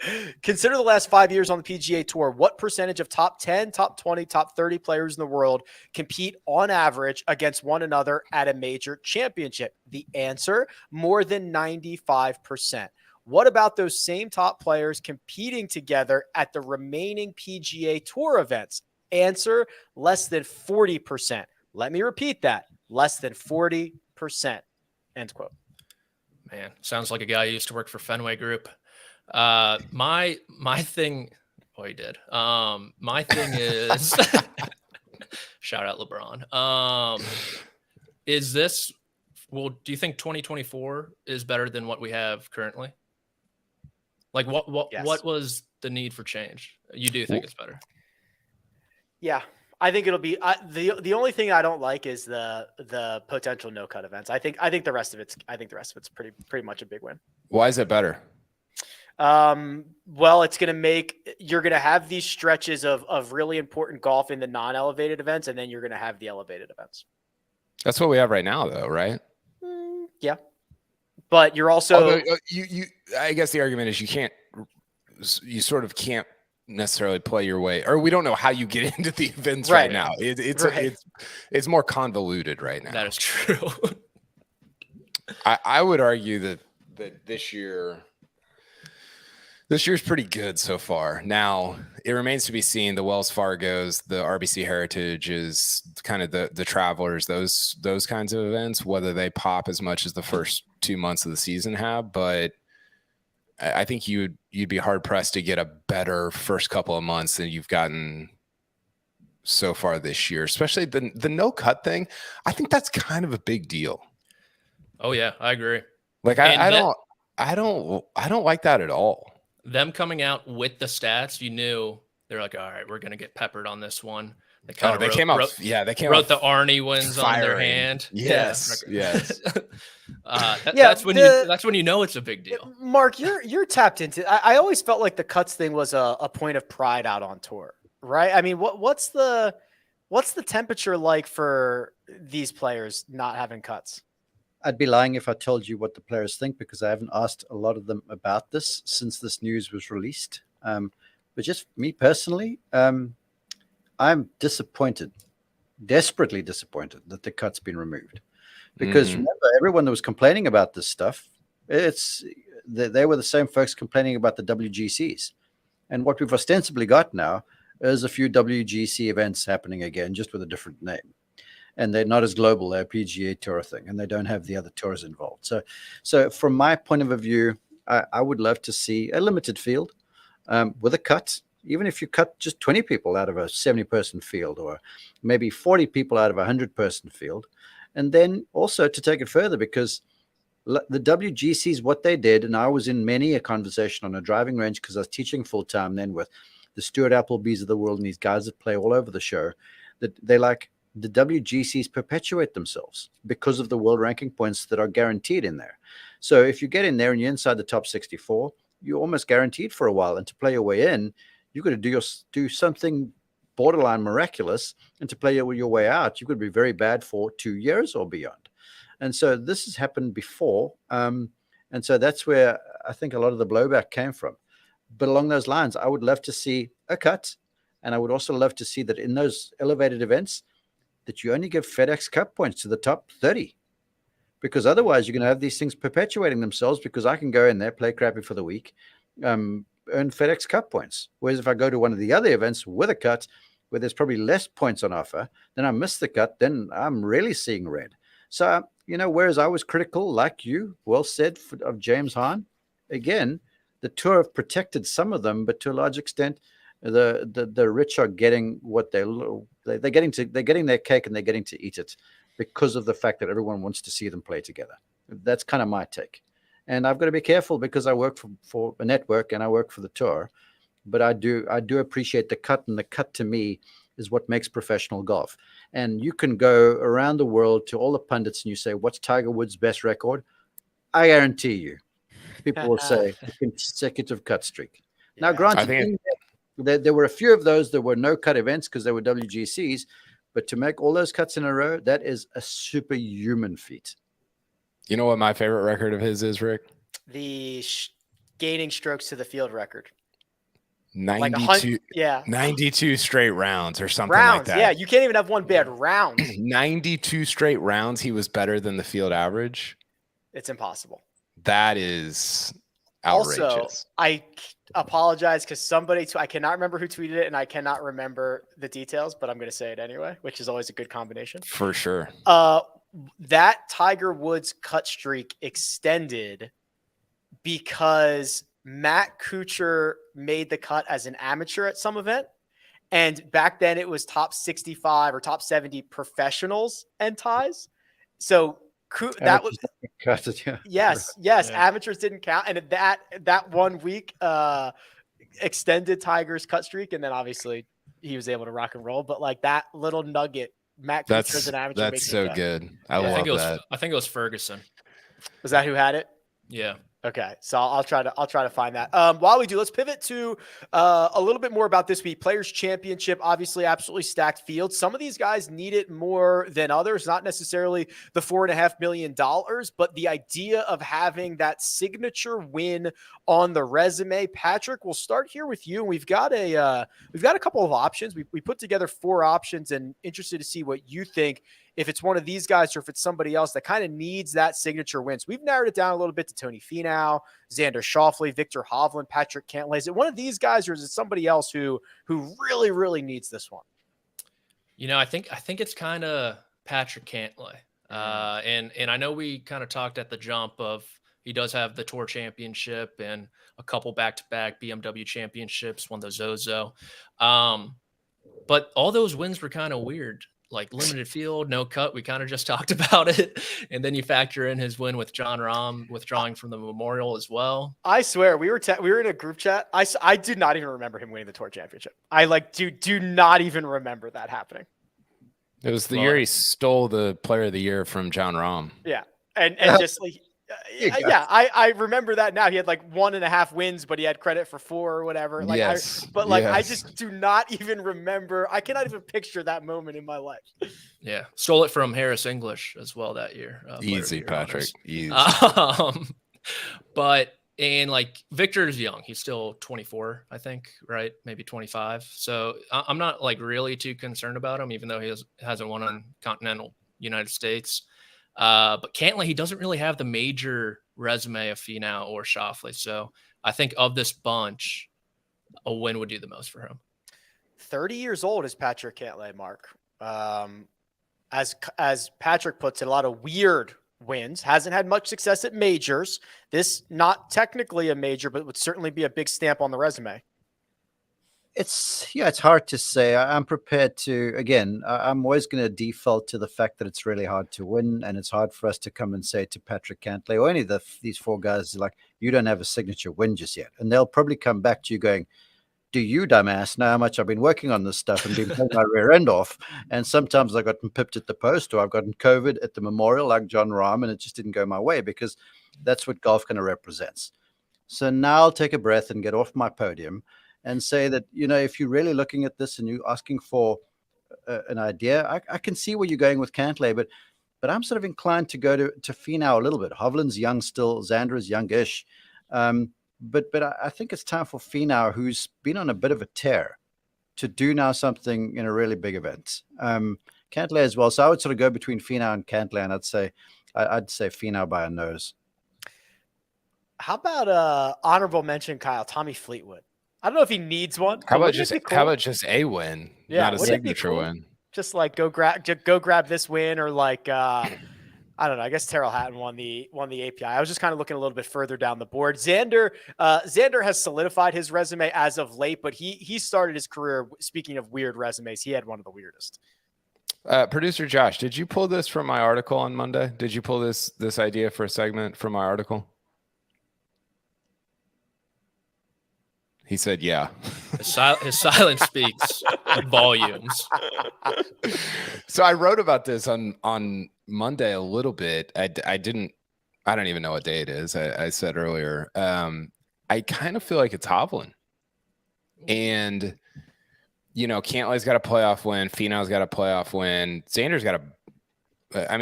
Consider the last 5 years on the PGA Tour. What percentage of top 10, top 20, top 30 players in the world compete on average against one another at a major championship? The answer, more than 95%. What about those same top players competing together at the remaining PGA Tour events? Answer, less than 40%. Let me repeat that. Less than 40%. End quote. Man, sounds like a guy who used to work for Fenway Group. My thing, oh, he did. My thing is, shout out LeBron. Is this, well, do you think 2024 is better than what we have currently? Like Yes. what was the need for change? You do think it's better? Yeah, I think it'll be the only thing I don't like is the potential no cut events. I think the rest of it's pretty much a big win. Why is it better? Well, it's going to make, you're going to have these stretches of really important golf in the non-elevated events, and then you're going to have the elevated events. That's what we have right now, though, right? Yeah, but you're also, although I guess the argument is you sort of can't necessarily play your way, or we don't know how you get into the events right now. It's more convoluted right now. That is true. I would argue that this year's pretty good so far. Now it remains to be seen. The Wells Fargos, the RBC Heritages, kind of the Travelers, those kinds of events, whether they pop as much as the first 2 months of the season have. But I think you'd be hard pressed to get a better first couple of months than you've gotten so far this year, especially the no cut thing. I think that's kind of a big deal. Oh yeah, I agree. Like I don't like that at all. Them coming out with the stats, you knew they're like, all right, we're going to get peppered on this one. They kind of wrote the Arnie wins on their hand. Yes. Yeah. Yes. That's when you know it's a big deal. Mark, you're tapped into, I always felt like the cuts thing was a point of pride out on tour, right? I mean, what's the temperature like for these players not having cuts? I'd be lying if I told you what the players think, because I haven't asked a lot of them about this since this news was released. But just me personally, I'm disappointed, desperately disappointed that the cut's been removed. Because remember, everyone that was complaining about this stuff, they were the same folks complaining about the WGCs. And what we've ostensibly got now is a few WGC events happening again, just with a different name. And they're not as global. They're a PGA Tour thing, and they don't have the other tours involved. So from my point of view, I would love to see a limited field with a cut, even if you cut just 20 people out of a 70-person field, or maybe 40 people out of a 100-person field. And then also to take it further, because the WGCs, what they did, and I was in many a conversation on a driving range because I was teaching full-time then with the Stuart Applebys of the world and these guys that play all over the show, that they like, the WGCs perpetuate themselves because of the world ranking points that are guaranteed in there. So if you get in there and you're inside the top 64, you're almost guaranteed for a while. And to play your way in, you've got to do something borderline miraculous. And to play your way out, you've got to be very bad for 2 years or beyond. And so this has happened before. And so that's where I think a lot of the blowback came from. But along those lines, I would love to see a cut. And I would also love to see that in those elevated events, that you only give FedEx Cup points to the top 30, because otherwise you're going to have these things perpetuating themselves, because I can go in there, play crappy for the week, earn FedEx Cup points. Whereas if I go to one of the other events with a cut where there's probably less points on offer, then I miss the cut, then I'm really seeing red. So, whereas I was critical, like you well said, of James Hahn, again, the tour have protected some of them, but to a large extent, the rich are getting what they're getting their cake, and they're getting to eat it because of the fact that everyone wants to see them play together. That's kind of my take. And I've got to be careful because I work for a network and I work for the tour, but I do appreciate the cut, and the cut to me is what makes professional golf. And you can go around the world to all the pundits and you say, what's Tiger Woods' best record? I guarantee you, people will say a consecutive cut streak. Now, granted, there were a few of those that were no cut events because they were WGCs, but to make all those cuts in a row, that is a superhuman feat. You know what my favorite record of his is, Rick? The gaining strokes to the field record. 92, 92 straight rounds or something like that. Yeah, you can't even have one bad round. 92 straight rounds, he was better than the field average. It's impossible. That is outrageous. Also, I apologize because I cannot remember who tweeted it, and I cannot remember the details, but I'm going to say it anyway, which is always a good combination. For sure. That Tiger Woods cut streak extended because Matt Kuchar made the cut as an amateur at some event. And back then it was top 65 or top 70 professionals and ties. So that was yes. Yeah. Amateurs didn't count. And that 1 week extended Tiger's cut streak. And then obviously he was able to rock and roll. But like that little nugget, Matt Kuchar as an amateur. That's so good. I love that. I think it was Ferguson. Was that who had it? Yeah. Okay, so I'll try to find that. While we do, let's pivot to a little bit more about this week. Players Championship, obviously, absolutely stacked field. Some of these guys need it more than others. Not necessarily the $4.5 million, but the idea of having that signature win on the resume. Patrick, we'll start here with you. We've got a couple of options. We put together 4 options, and interested to see what you think. If it's one of these guys or if it's somebody else that kind of needs that signature win. So we've narrowed it down a little bit to Tony Finau, Xander Schauffele, Victor Hovland, Patrick Cantlay. Is it one of these guys or is it somebody else who really, really needs this one? You know, I think it's kind of Patrick Cantlay. And I know we kind of talked at the jump of he does have the Tour Championship and a couple back-to-back BMW championships, won the Zozo. But all those wins were kind of weird. Like limited field, no cut. We kind of just talked about it. And then you factor in his win with Jon Rahm, withdrawing from the Memorial as well. I swear we were in a group chat. I did not even remember him winning the Tour Championship. I do not even remember that happening. It was the year he stole the Player of the Year from Jon Rahm. Yeah. And just like, I remember that now. He had like 1.5 wins, but he had credit for 4 or whatever. Like, yes. I just do not even remember. I cannot even picture that moment in my life. Yeah. Stole it from Harris English as well that year. Easy, Patrick. Easy. But like Victor's young. He's still 24, I think, right? Maybe 25. So I'm not like really too concerned about him, even though he hasn't won on continental United States. But Cantlay, he doesn't really have the major resume of Finau or Schauffele. So I think of this bunch, a win would do the most for him. 30 years old is Patrick Cantlay, Mark. As Patrick puts it, a lot of weird wins. Hasn't had much success at majors. This not technically a major, but would certainly be a big stamp on the resume. It's hard to say. I'm prepared to, again, I'm always going to default to the fact that it's really hard to win, and it's hard for us to come and say to Patrick Cantlay or any of these 4 guys, like, you don't have a signature win just yet. And they'll probably come back to you going, do you, dumbass, know how much I've been working on this stuff and been pulling my rear end off? And sometimes I've gotten pipped at the post, or I've gotten COVID at the Memorial like Jon Rahm, and it just didn't go my way, because that's what golf kind of represents. So now I'll take a breath and get off my podium and say that, if you're really looking at this and you're asking for an idea, I can see where you're going with Cantlay, but I'm sort of inclined to go to Finau a little bit. Hovland's young still, Xander is youngish, but I think it's time for Finau, who's been on a bit of a tear, to do now something in a really big event. Cantlay as well. So I would sort of go between Finau and Cantlay, and I'd say Finau by a nose. How about honorable mention, Kyle, Tommy Fleetwood? I don't know if he needs one. How about just a win, not a signature win? Just like go grab this win, or like I don't know. I guess Terrell Hatton won the API. I was just kind of looking a little bit further down the board. Xander has solidified his resume as of late, but he started his career. Speaking of weird resumes, he had one of the weirdest. Producer Josh, did you pull this from my article on Monday? Did you pull this idea for a segment from my article? He said, yeah. His silence speaks volumes. So I wrote about this on Monday a little bit. I don't even know what day it is. I said earlier, I kind of feel like it's Hovland. And, Cantlay's got a playoff win. Finau's got a playoff win. Xander's got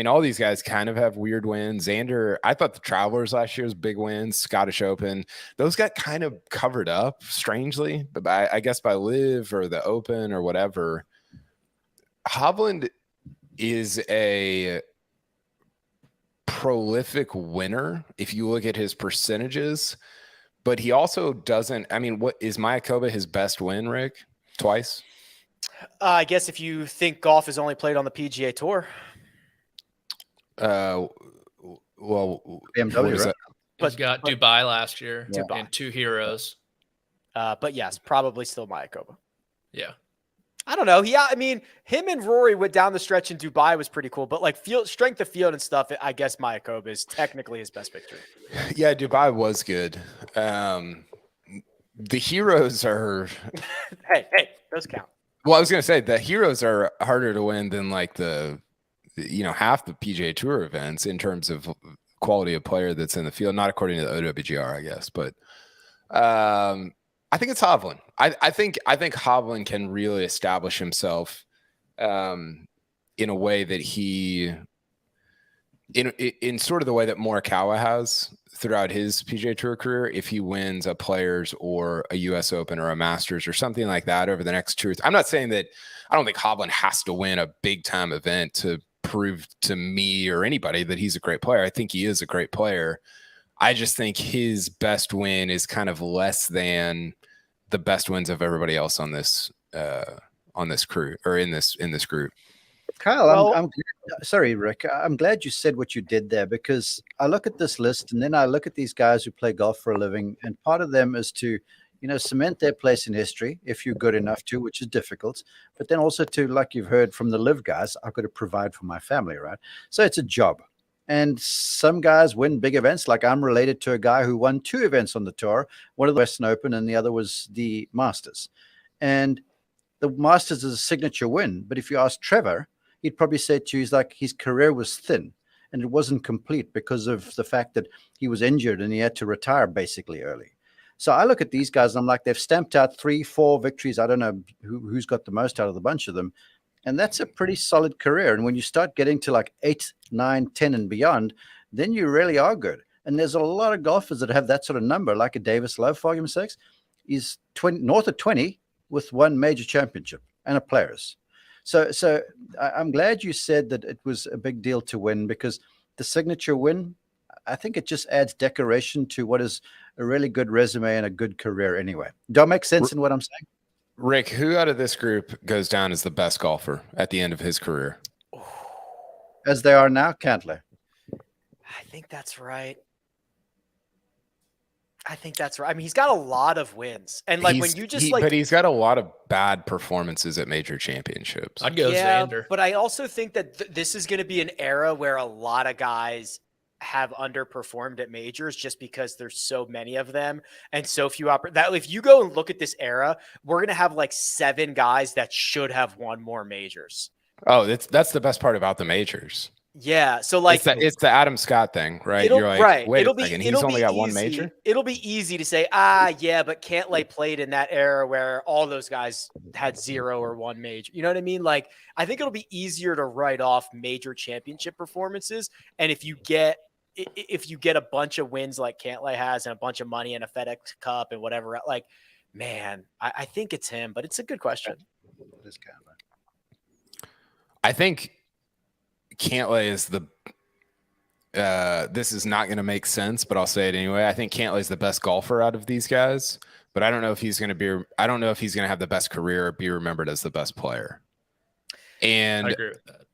all these guys kind of have weird wins. Xander, I thought the Travelers last year was big wins. Scottish Open, those got kind of covered up strangely, but I guess by Live or the Open or whatever. Hovland is a prolific winner if you look at his percentages, but he also doesn't. I mean, what is Mayakoba his best win, Rick? Twice? I guess if you think golf is only played on the PGA Tour. Well, BMW, right? He's got Dubai last year Dubai. and 2 Heroes. But yes, probably still Mayakoba. Yeah. I don't know. I mean, him and Rory went down the stretch in Dubai was pretty cool, but like strength of field and stuff, I guess Mayakoba is technically his best victory. Yeah, Dubai was good. The Heroes are hey, those count. Well, I was going to say the Heroes are harder to win than like half the PGA Tour events in terms of quality of player that's in the field, not according to the OWGR, I guess. But I think it's Hovland. I think Hovland can really establish himself in a way that in sort of the way that Morikawa has throughout his PGA Tour career. If he wins a Players or a U.S. Open or a Masters or something like that over the next 2 or 3, I'm not saying that I don't think Hovland has to win a big time event to prove to me or anybody that he's a great player. I think he is a great player. I just think his best win is kind of less than the best wins of everybody else on this crew or in this group. Kyle, I'm sorry, Rick. I'm glad you said what you did there, because I look at this list and then I look at these guys who play golf for a living, and part of them is to, cement their place in history if you're good enough to, which is difficult, but then also to, like you've heard from the live guys, I've got to provide for my family, right? So it's a job. And some guys win big events. Like I'm related to a guy who won 2 events on the tour, one of the Western Open and the other was the Masters. And the Masters is a signature win. But if you ask Trevor, he'd probably say to you, his career was thin and it wasn't complete because of the fact that he was injured and he had to retire basically early. So I look at these guys and I'm like, they've stamped out 3-4 victories. I don't know who's got the most out of the bunch of them. And that's a pretty solid career. And when you start getting to like 8, 9, 10 and beyond, then you really are good. And there's a lot of golfers that have that sort of number, like a Davis Love, for argument's sake. He's north of 20 with 1 major championship and a Players. So I'm glad you said that it was a big deal to win, because the signature win, I think it just adds decoration to what is a really good resume and a good career anyway. Do I make sense in what I'm saying? Rick, who out of this group goes down as the best golfer at the end of his career? As they are now, Cantlay. I think that's right. I mean, he's got a lot of wins. And like but he's got a lot of bad performances at major championships. I'd go Xander. But I also think that this is going to be an era where a lot of guys have underperformed at majors just because there's so many of them and so few if you go and look at this era, we're going to have like 7 guys that should have won more majors. Oh, that's the best part about the majors. Yeah. So like it's the Adam Scott thing, right? You're like, right. Wait a second, he's only got 1 major. It'll be easy to say, but Cantlay played in that era where all those guys had 0 or 1 major. You know what I mean? Like, I think it'll be easier to write off major championship performances. And if you get a bunch of wins like Cantlay has and a bunch of money and a FedEx Cup and whatever, like, man, I think it's him, but it's a good question. I think Cantlay is this is not going to make sense, but I'll say it anyway. I think Cantlay is the best golfer out of these guys, but I don't know if he's going to have the best career or be remembered as the best player. And I agree with that.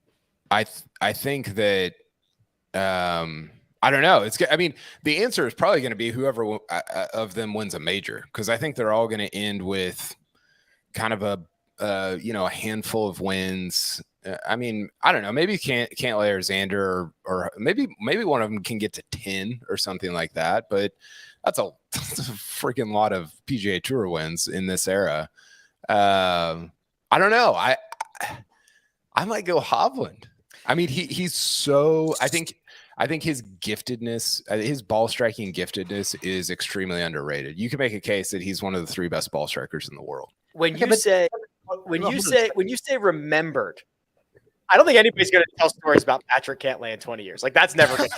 I think that, I don't know. The answer is probably going to be whoever of them wins a major, because I think they're all going to end with kind of a handful of wins. I don't know. Maybe Cantlay or Xander, or maybe one of them can get to 10 or something like that. But that's a freaking lot of PGA Tour wins in this era. I don't know. I might go Hovland. I mean, he's so. I think his giftedness, his ball striking giftedness, is extremely underrated. You can make a case that he's one of the 3 best ball strikers in the world. When you say remembered, I don't think anybody's going to tell stories about Patrick Cantlay in 20 years. Like, that's never going to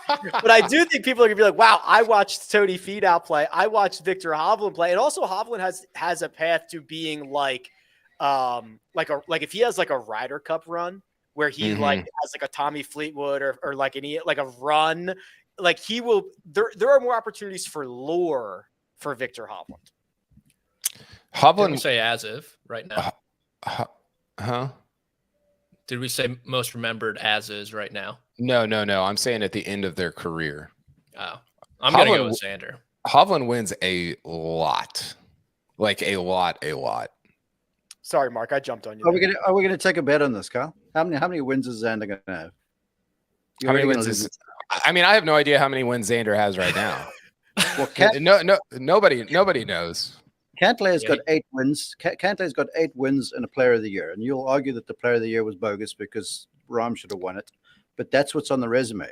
happen. But I do think people are going to be like, wow, I watched Tony Finau play. I watched Victor Hovland play. And also Hovland has a path to being like if he has like a Ryder Cup run where he like has like a Tommy Fleetwood or like a run, like he will, there are more opportunities for lore for Victor Hovland? Did we say as if right now? Huh? Did we say most remembered as is right now? No. I'm saying at the end of their career. Oh, I'm going to go with Xander. Hovland wins a lot. Like a lot. Sorry, Mark, I jumped on you. Are we gonna take a bet on this, Kyle? How many wins is Xander gonna have? How many wins is? I mean, I have no idea how many wins Xander has right now. Well, nobody knows. Cantlay's got 8 wins. Cantlay's got 8 wins in a Player of the Year, and you'll argue that the Player of the Year was bogus because Rahm should have won it, but that's what's on the resume.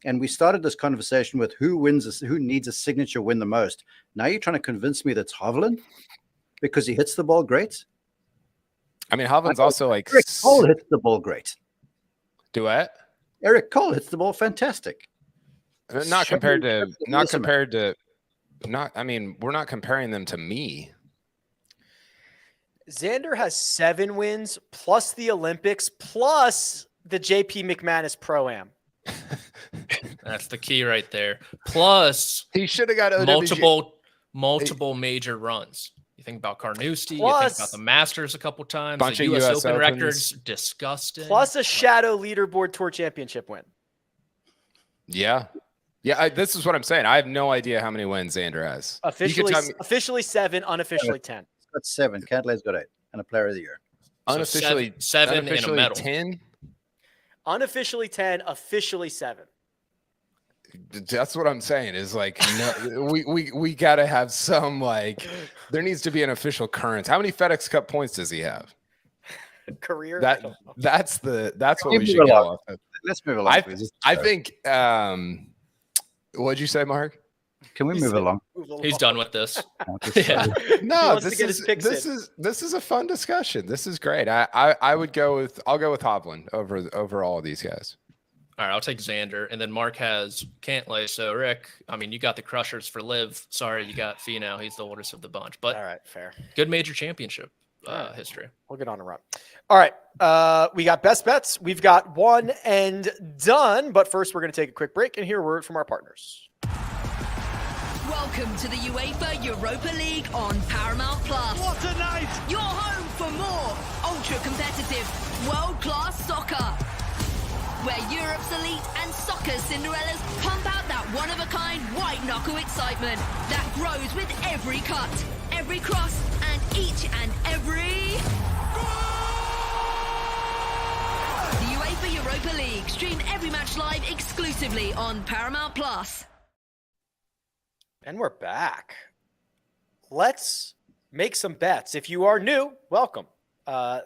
And we started this conversation with who needs a signature win the most. Now you're trying to convince me that's Hovland because he hits the ball great. I mean, Hovland's also like Eric Cole hits the ball great. Duet. Eric Cole hits the ball fantastic. Not compared to. I mean, we're not comparing them to me. Xander has 7 wins plus the Olympics plus the JP McManus Pro-Am. That's the key right there. Plus, he should have got OWG. multiple major runs. You think about Carnoustie, you Plus, think about the Masters a couple times, bunch the of US US Open Opens. records, disgusting. Plus a shadow leaderboard tour championship win. Yeah. This is what I'm saying. I have no idea how many wins Xander has. Officially 7, unofficially 10. He's got 7. Cantlay's got 8, and a Player of the Year. Unofficially seven in a medal. 10. Unofficially 10, officially 7. That's what I'm saying. Is like no, we got to have some like. There needs to be an official current. How many FedEx Cup points does he have? Career. That's what we should go off. Let's move along. I think. What'd you say, Mark? Can we move along? He's done with this. Yeah. No, this is a fun discussion. This is great. I'll go with Hovland over all of these guys. All right, I'll take Xander, and then Mark has Cantlay. So Rick, I mean, you got the crushers for Liv. Sorry, you got Finau. He's the oldest of the bunch, but all right, fair. Good major championship history. We'll get on a run. All right, we got best bets. We've got one and done, but first we're going to take a quick break and hear a word from our partners. Welcome to the UEFA Europa League on Paramount Plus. What a night! Your home for more ultra-competitive, world-class soccer. Where Europe's elite and soccer's Cinderellas pump out that one-of-a-kind white-knuckle excitement that grows with every cut, every cross, and each and every... The UEFA Europa League. Stream every match live exclusively on Paramount Plus. And we're back. Let's make some bets. If you are new, welcome.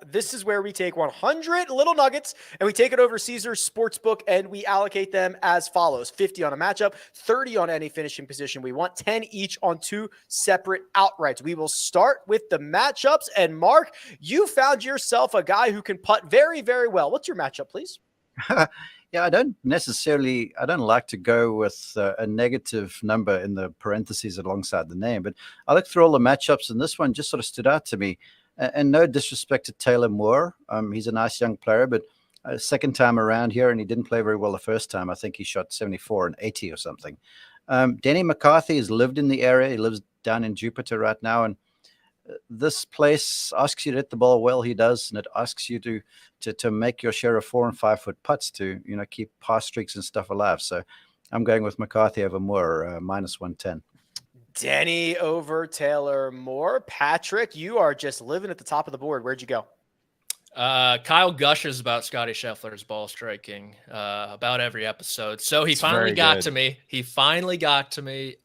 This is where we take 100 little nuggets and we take it over Caesars Sportsbook and we allocate them as follows: 50 on a matchup, 30 on any finishing position we want, 10 each on 2 separate outrights. We will start with the matchups. And Mark, you found yourself a guy who can putt very, very well. What's your matchup, please? Yeah, I don't like to go with a negative number in the parentheses alongside the name, but I looked through all the matchups and this one just sort of stood out to me. And no disrespect to Taylor Moore. He's a nice young player, but second time around here, and he didn't play very well the first time. I think he shot 74 and 80 or something. Denny McCarthy has lived in the area. He lives down in Jupiter right now, and this place asks you to hit the ball well. He does, and it asks you to make your share of 4 and 5 foot putts to keep pass streaks and stuff alive. So I'm going with McCarthy over Moore, minus 110. Denny over Taylor Moore. Patrick, you are just living at the top of the board. Where'd you go? Kyle gushes about Scotty Scheffler's ball striking about every episode. So he finally got to me.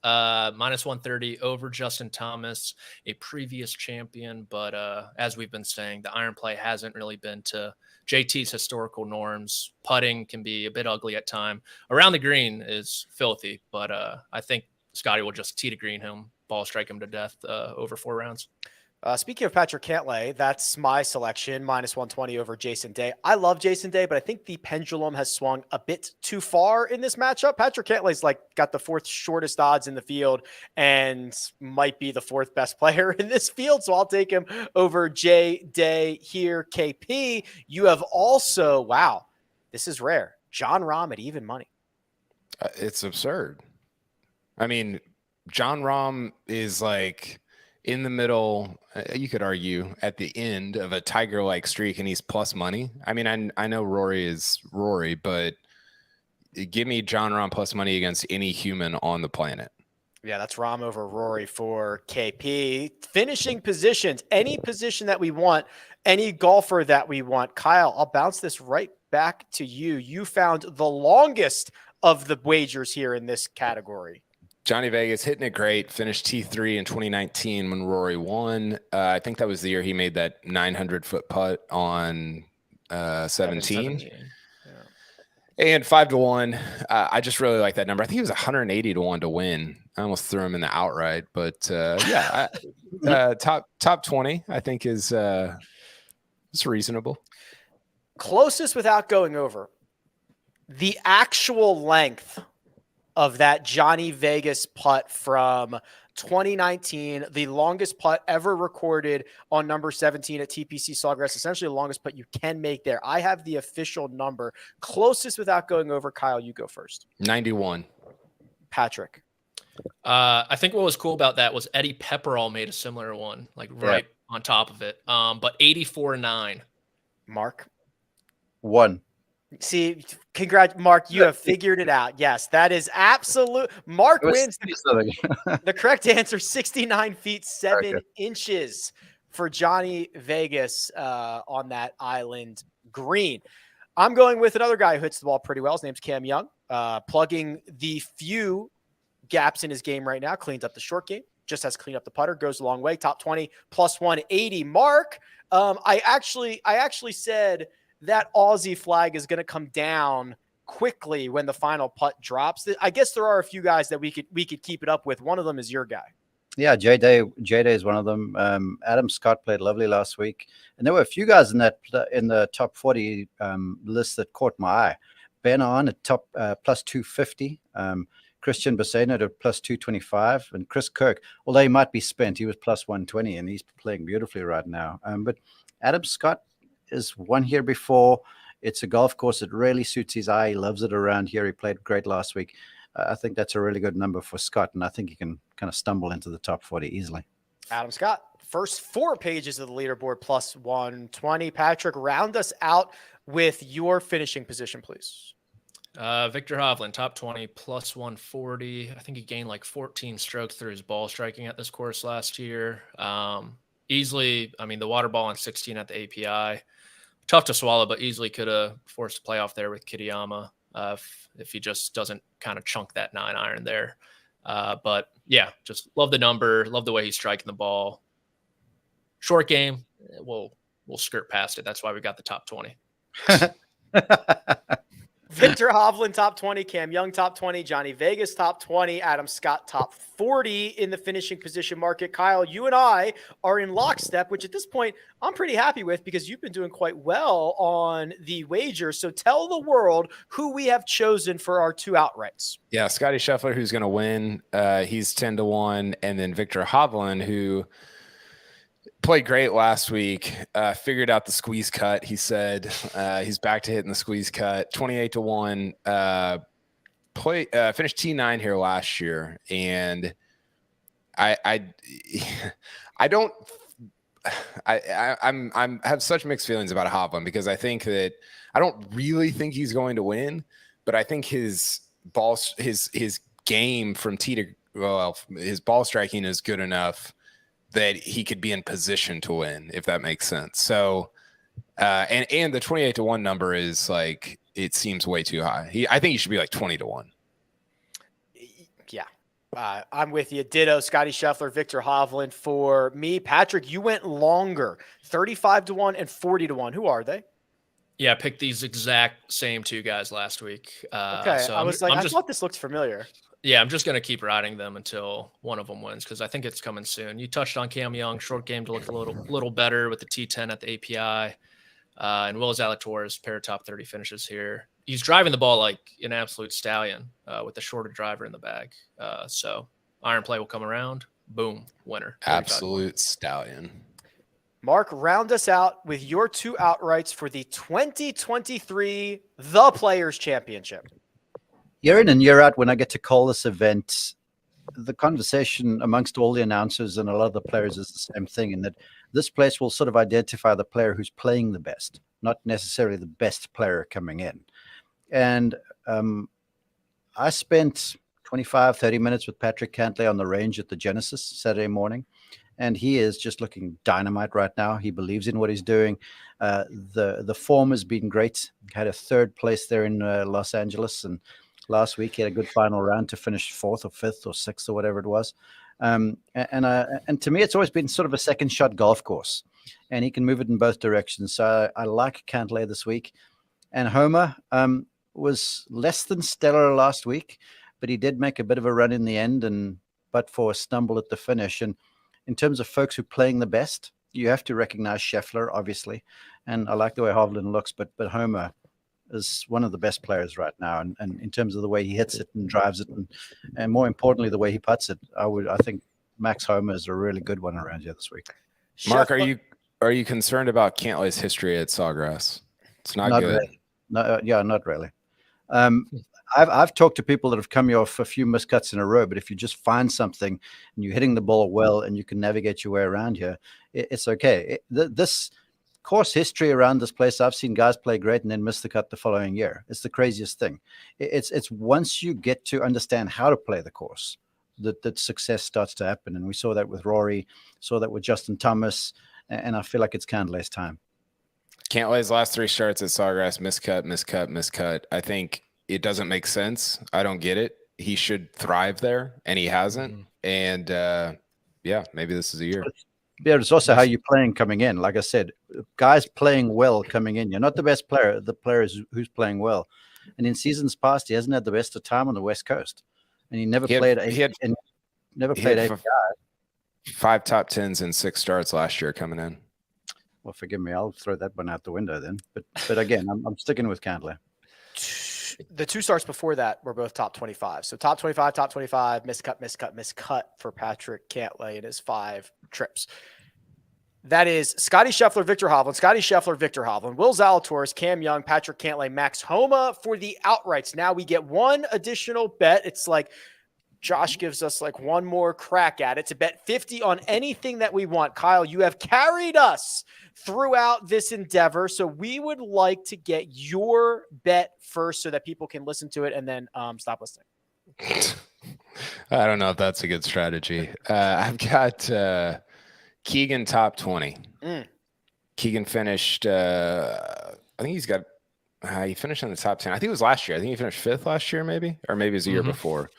Minus 130 over Justin Thomas, a previous champion. But as we've been saying, the iron play hasn't really been to JT's historical norms. Putting can be a bit ugly at time. Around the green is filthy, but I think Scotty will just tee to green him, ball strike him to death over 4 rounds. Speaking of Patrick Cantlay, that's my selection, minus 120 over Jason Day. I love Jason Day, but I think the pendulum has swung a bit too far in this matchup. Patrick Cantlay's got the 4th shortest odds in the field and might be the 4th best player in this field. So I'll take him over J Day here. KP, you have also, wow, this is rare, Jon Rahm at even money. It's absurd. I mean, Jon Rahm is like in the middle. You could argue at the end of a Tiger-like streak, and he's plus money. I mean, I know Rory is Rory, but give me Jon Rahm plus money against any human on the planet. Yeah, that's Rahm over Rory for KP. Finishing positions, any position that we want, any golfer that we want. Kyle, I'll bounce this right back to you. You found the longest of the wagers here in this category. Johnny Vegas hitting it great. Finished T3 in 2019 when Rory won. I think that was the year he made that 900-foot putt on 17. And 5-1. I just really like that number. I think it was 180-1 to win. I almost threw him in the outright, but top 20 I think is it's reasonable. Closest without going over. The actual length of that Johnny Vegas putt from 2019, the longest putt ever recorded on number 17 at TPC Sawgrass, essentially the longest putt you can make there. I have the official number. Closest without going over. Kyle, you go first. 91. Patrick. I think what was cool about that was Eddie Pepperell made a similar one, like right on top of it. But 84-9. Mark. 1. See, Mark, you have figured it out. Yes, that is absolute. Mark wins. The correct answer, 69 feet, 7 inches for Johnny Vegas on that island green. I'm going with another guy who hits the ball pretty well. His name's Cam Young, plugging the few gaps in his game right now, cleans up the short game, just has to clean up the putter, goes a long way, top 20, plus 180. Mark, I actually said that Aussie flag is going to come down quickly when the final putt drops. I guess there are a few guys that we could keep it up with. One of them is your guy. Yeah, J-Day is one of them. Adam Scott played lovely last week. And there were a few guys in the top 40 list that caught my eye. Ben on at top plus 250. Christian Bassena at plus 225. And Chris Kirk, although he might be spent, he was plus 120, and he's playing beautifully right now. But Adam Scott is won here before. It's a golf course that really suits his eye. He loves it around here. He played great last week. I think that's a really good number for Scott, and I think he can kind of stumble into the top 40 easily. Adam Scott, first 4 pages of the leaderboard, plus 120. Patrick, round us out with your finishing position, please. Victor Hovland, top 20, plus 140. I think he gained like 14 strokes through his ball striking at this course last year. Easily, I mean, the water ball on 16 at the API. Tough to swallow, but easily could have forced a playoff there with Kitayama if he just doesn't kind of chunk that 9-iron there. But yeah, just love the number, love the way he's striking the ball. Short game, we'll skirt past it. That's why we got the top 20. Victor Hovland, top 20. Cam Young, top 20. Johnny Vegas, top 20. Adam Scott, top 40 in the finishing position market. Kyle, you and I are in lockstep, which at this point I'm pretty happy with because you've been doing quite well on the wager. So tell the world who we have chosen for our 2 outrights. Yeah, Scotty Scheffler, who's going to win. He's 10-1. And then Victor Hovland, who played great last week, figured out the squeeze cut. He said he's back to hitting the squeeze cut. 28-1. Finished T9 here last year, and I have such mixed feelings about Hovland because I think that I don't really think he's going to win, but I think his game from tee to his ball striking is good enough that he could be in position to win, if that makes sense. So, and the 28-1 number is like, it seems way too high. I think he should be like 20-1. Yeah. I'm with you. Ditto, Scotty Scheffler, Victor Hovland for me. Patrick, you went longer, 35-1 and 40-1. Who are they? Yeah, I picked these exact same 2 guys last week. Okay. So I thought this looked familiar. Yeah, I'm just going to keep riding them until one of them wins because I think it's coming soon. You touched on Cam Young, short game to look a little better with the T10 at the API. And Will Zalatoris, pair of top 30 finishes here. He's driving the ball like an absolute stallion with the shorter driver in the bag. So iron play will come around. Boom, winner. Absolute stallion. Mark, round us out with your 2 outrights for the 2023 The Players Championship. Year in and year out, when I get to call this event, the conversation amongst all the announcers and a lot of the players is the same thing, in that this place will sort of identify the player who's playing the best, not necessarily the best player coming in. And I spent 25, 30 minutes with Patrick Cantlay on the range at the Genesis Saturday morning, and he is just looking dynamite right now. He believes in what he's doing. The form has been great. Had a third place there in Los Angeles, and last week he had a good final round to finish 4th or 5th or 6th or whatever it was. And to me, it's always been sort of a second shot golf course, and he can move it in both directions. So I like Cantlay this week. And Homer was less than stellar last week, but he did make a bit of a run in the end, but for a stumble at the finish. And in terms of folks who are playing the best, you have to recognize Scheffler, obviously. And I like the way Hovland looks, but Homer is one of the best players right now. And in terms of the way he hits it and drives it, and more importantly, the way he putts it, I think Max Homer is a really good one around here this week. Mark, are you concerned about Cantlay's history at Sawgrass? It's not good. Really. No, not really. I've talked to people that have come here off a few miscuts in a row, but if you just find something and you're hitting the ball well and you can navigate your way around here, it's okay. This course history around this place, I've seen guys play great and then miss the cut the following year. It's the craziest thing. It's once you get to understand how to play the course that success starts to happen. And we saw that with Rory, saw that with Justin Thomas, and I feel like it's Cantlay's time. Cantlay's last 3 starts at Sawgrass, miscut. I think it doesn't make sense. I don't get it. He should thrive there, and he hasn't. And maybe this is a year. Yeah, it's also how you're playing coming in. Like I said, guys playing well coming in. You're not the best player. The player is who's playing well. And in seasons past, he hasn't had the best of time on the West Coast, and he never played API. 5 top 10s and 6 starts last year coming in. Well, forgive me. I'll throw that one out the window then. But again, I'm sticking with Cantlay. The 2 starts before that were both top 25. So top 25, miscut for Patrick Cantlay in his 5 trips. That is Scotty Scheffler, Victor Hovland, Will Zalatoris, Cam Young, Patrick Cantlay, Max Homa for the outrights. Now we get one additional bet. It's like Josh gives us like one more crack at it to bet 50 on anything that we want. Kyle, you have carried us throughout this endeavor, so we would like to get your bet first so that people can listen to it and then stop listening. I don't know if that's a good strategy. I've got Keegan top 20. Keegan finished I think he's got he finished in the top 10. I think it was last year. I think he finished 5th last year, maybe it was the year before.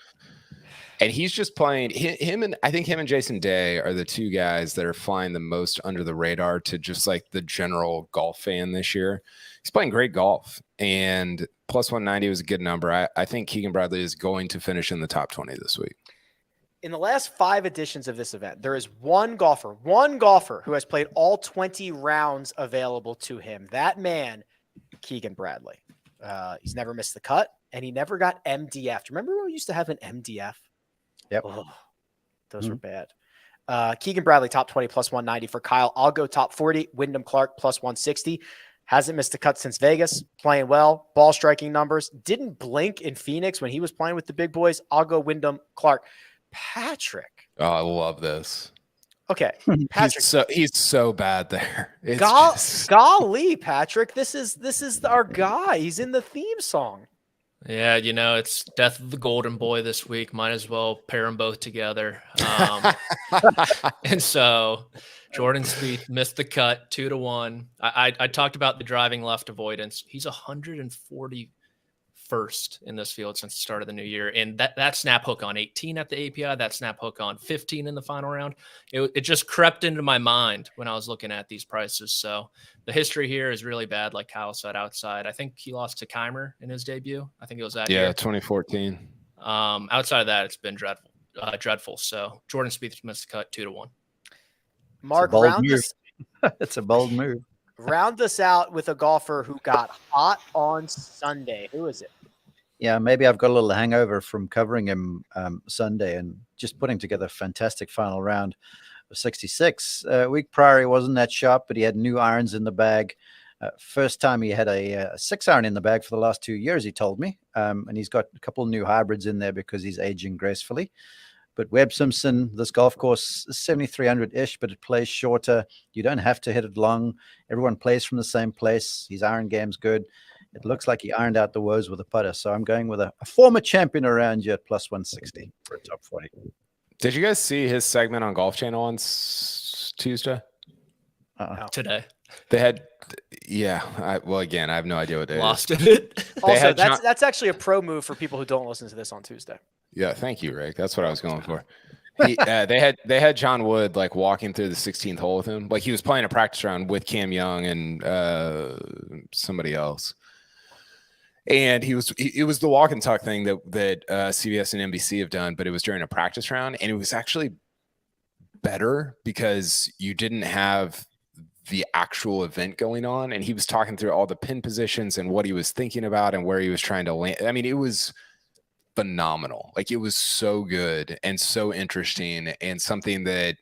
And he's just playing I think him and Jason Day are the 2 guys that are flying the most under the radar to just like the general golf fan this year. He's playing great golf, and plus 190 was a good number. I think Keegan Bradley is going to finish in the top 20 this week. In the last 5 editions of this event, there is one golfer who has played all 20 rounds available to him. That man, Keegan Bradley. He's never missed the cut, and he never got MDF. Remember when we used to have an MDF? Yep. Oh, those were bad. Keegan Bradley, top 20, plus 190 for Kyle. I'll go top 40. Wyndham Clark, plus 160. Hasn't missed a cut since Vegas. Playing well. Ball striking numbers. Didn't blink in Phoenix when he was playing with the big boys. I'll go Wyndham Clark. Patrick. Oh, I love this. Okay. Patrick. He's so bad there. Golly, Patrick. This is our guy. He's in the theme song. Yeah, it's Death of the Golden Boy this week. Might as well pair them both together. And so Jordan Spieth missed the cut 2-1. I talked about the driving left avoidance. He's 141st in this field since the start of the new year. And that snap hook on 18 at the API, that snap hook on 15 in the final round, it just crept into my mind when I was looking at these prices. So the history here is really bad, like Kyle said outside. I think he lost to Keimer in his debut. I think it was that year. 2014. Outside of that, it's been dreadful. So Jordan Spieth missed the cut 2-1. Mark, it's a bold move. Round us out with a golfer who got hot on Sunday. Who is it? Yeah, maybe I've got a little hangover from covering him Sunday and just putting together a fantastic final round of 66. Week prior, he wasn't that sharp, but he had new irons in the bag. First time he had a 6-iron in the bag for the last 2 years, he told me. And he's got a couple new hybrids in there because he's aging gracefully. But Webb Simpson, this golf course is 7,300-ish, but it plays shorter. You don't have to hit it long. Everyone plays from the same place. His iron game's good. It looks like he ironed out the woes with a putter. So I'm going with a former champion around here at plus 160 for a top 40. Did you guys see his segment on Golf Channel on Tuesday? Today. They had, well, again, I have no idea what day Lost it is. it. Also, that's actually a pro move for people who don't listen to this on Tuesday. Yeah, thank you, Rick. That's what I was going for. They had John Wood like walking through the 16th hole with him. Like he was playing a practice round with Cam Young and somebody else. And it was the walk and talk thing that CBS and NBC have done, but it was during a practice round, and it was actually better because you didn't have the actual event going on, and he was talking through all the pin positions and what he was thinking about and where he was trying to land. I mean, it was phenomenal. Like it was so good and so interesting, and something that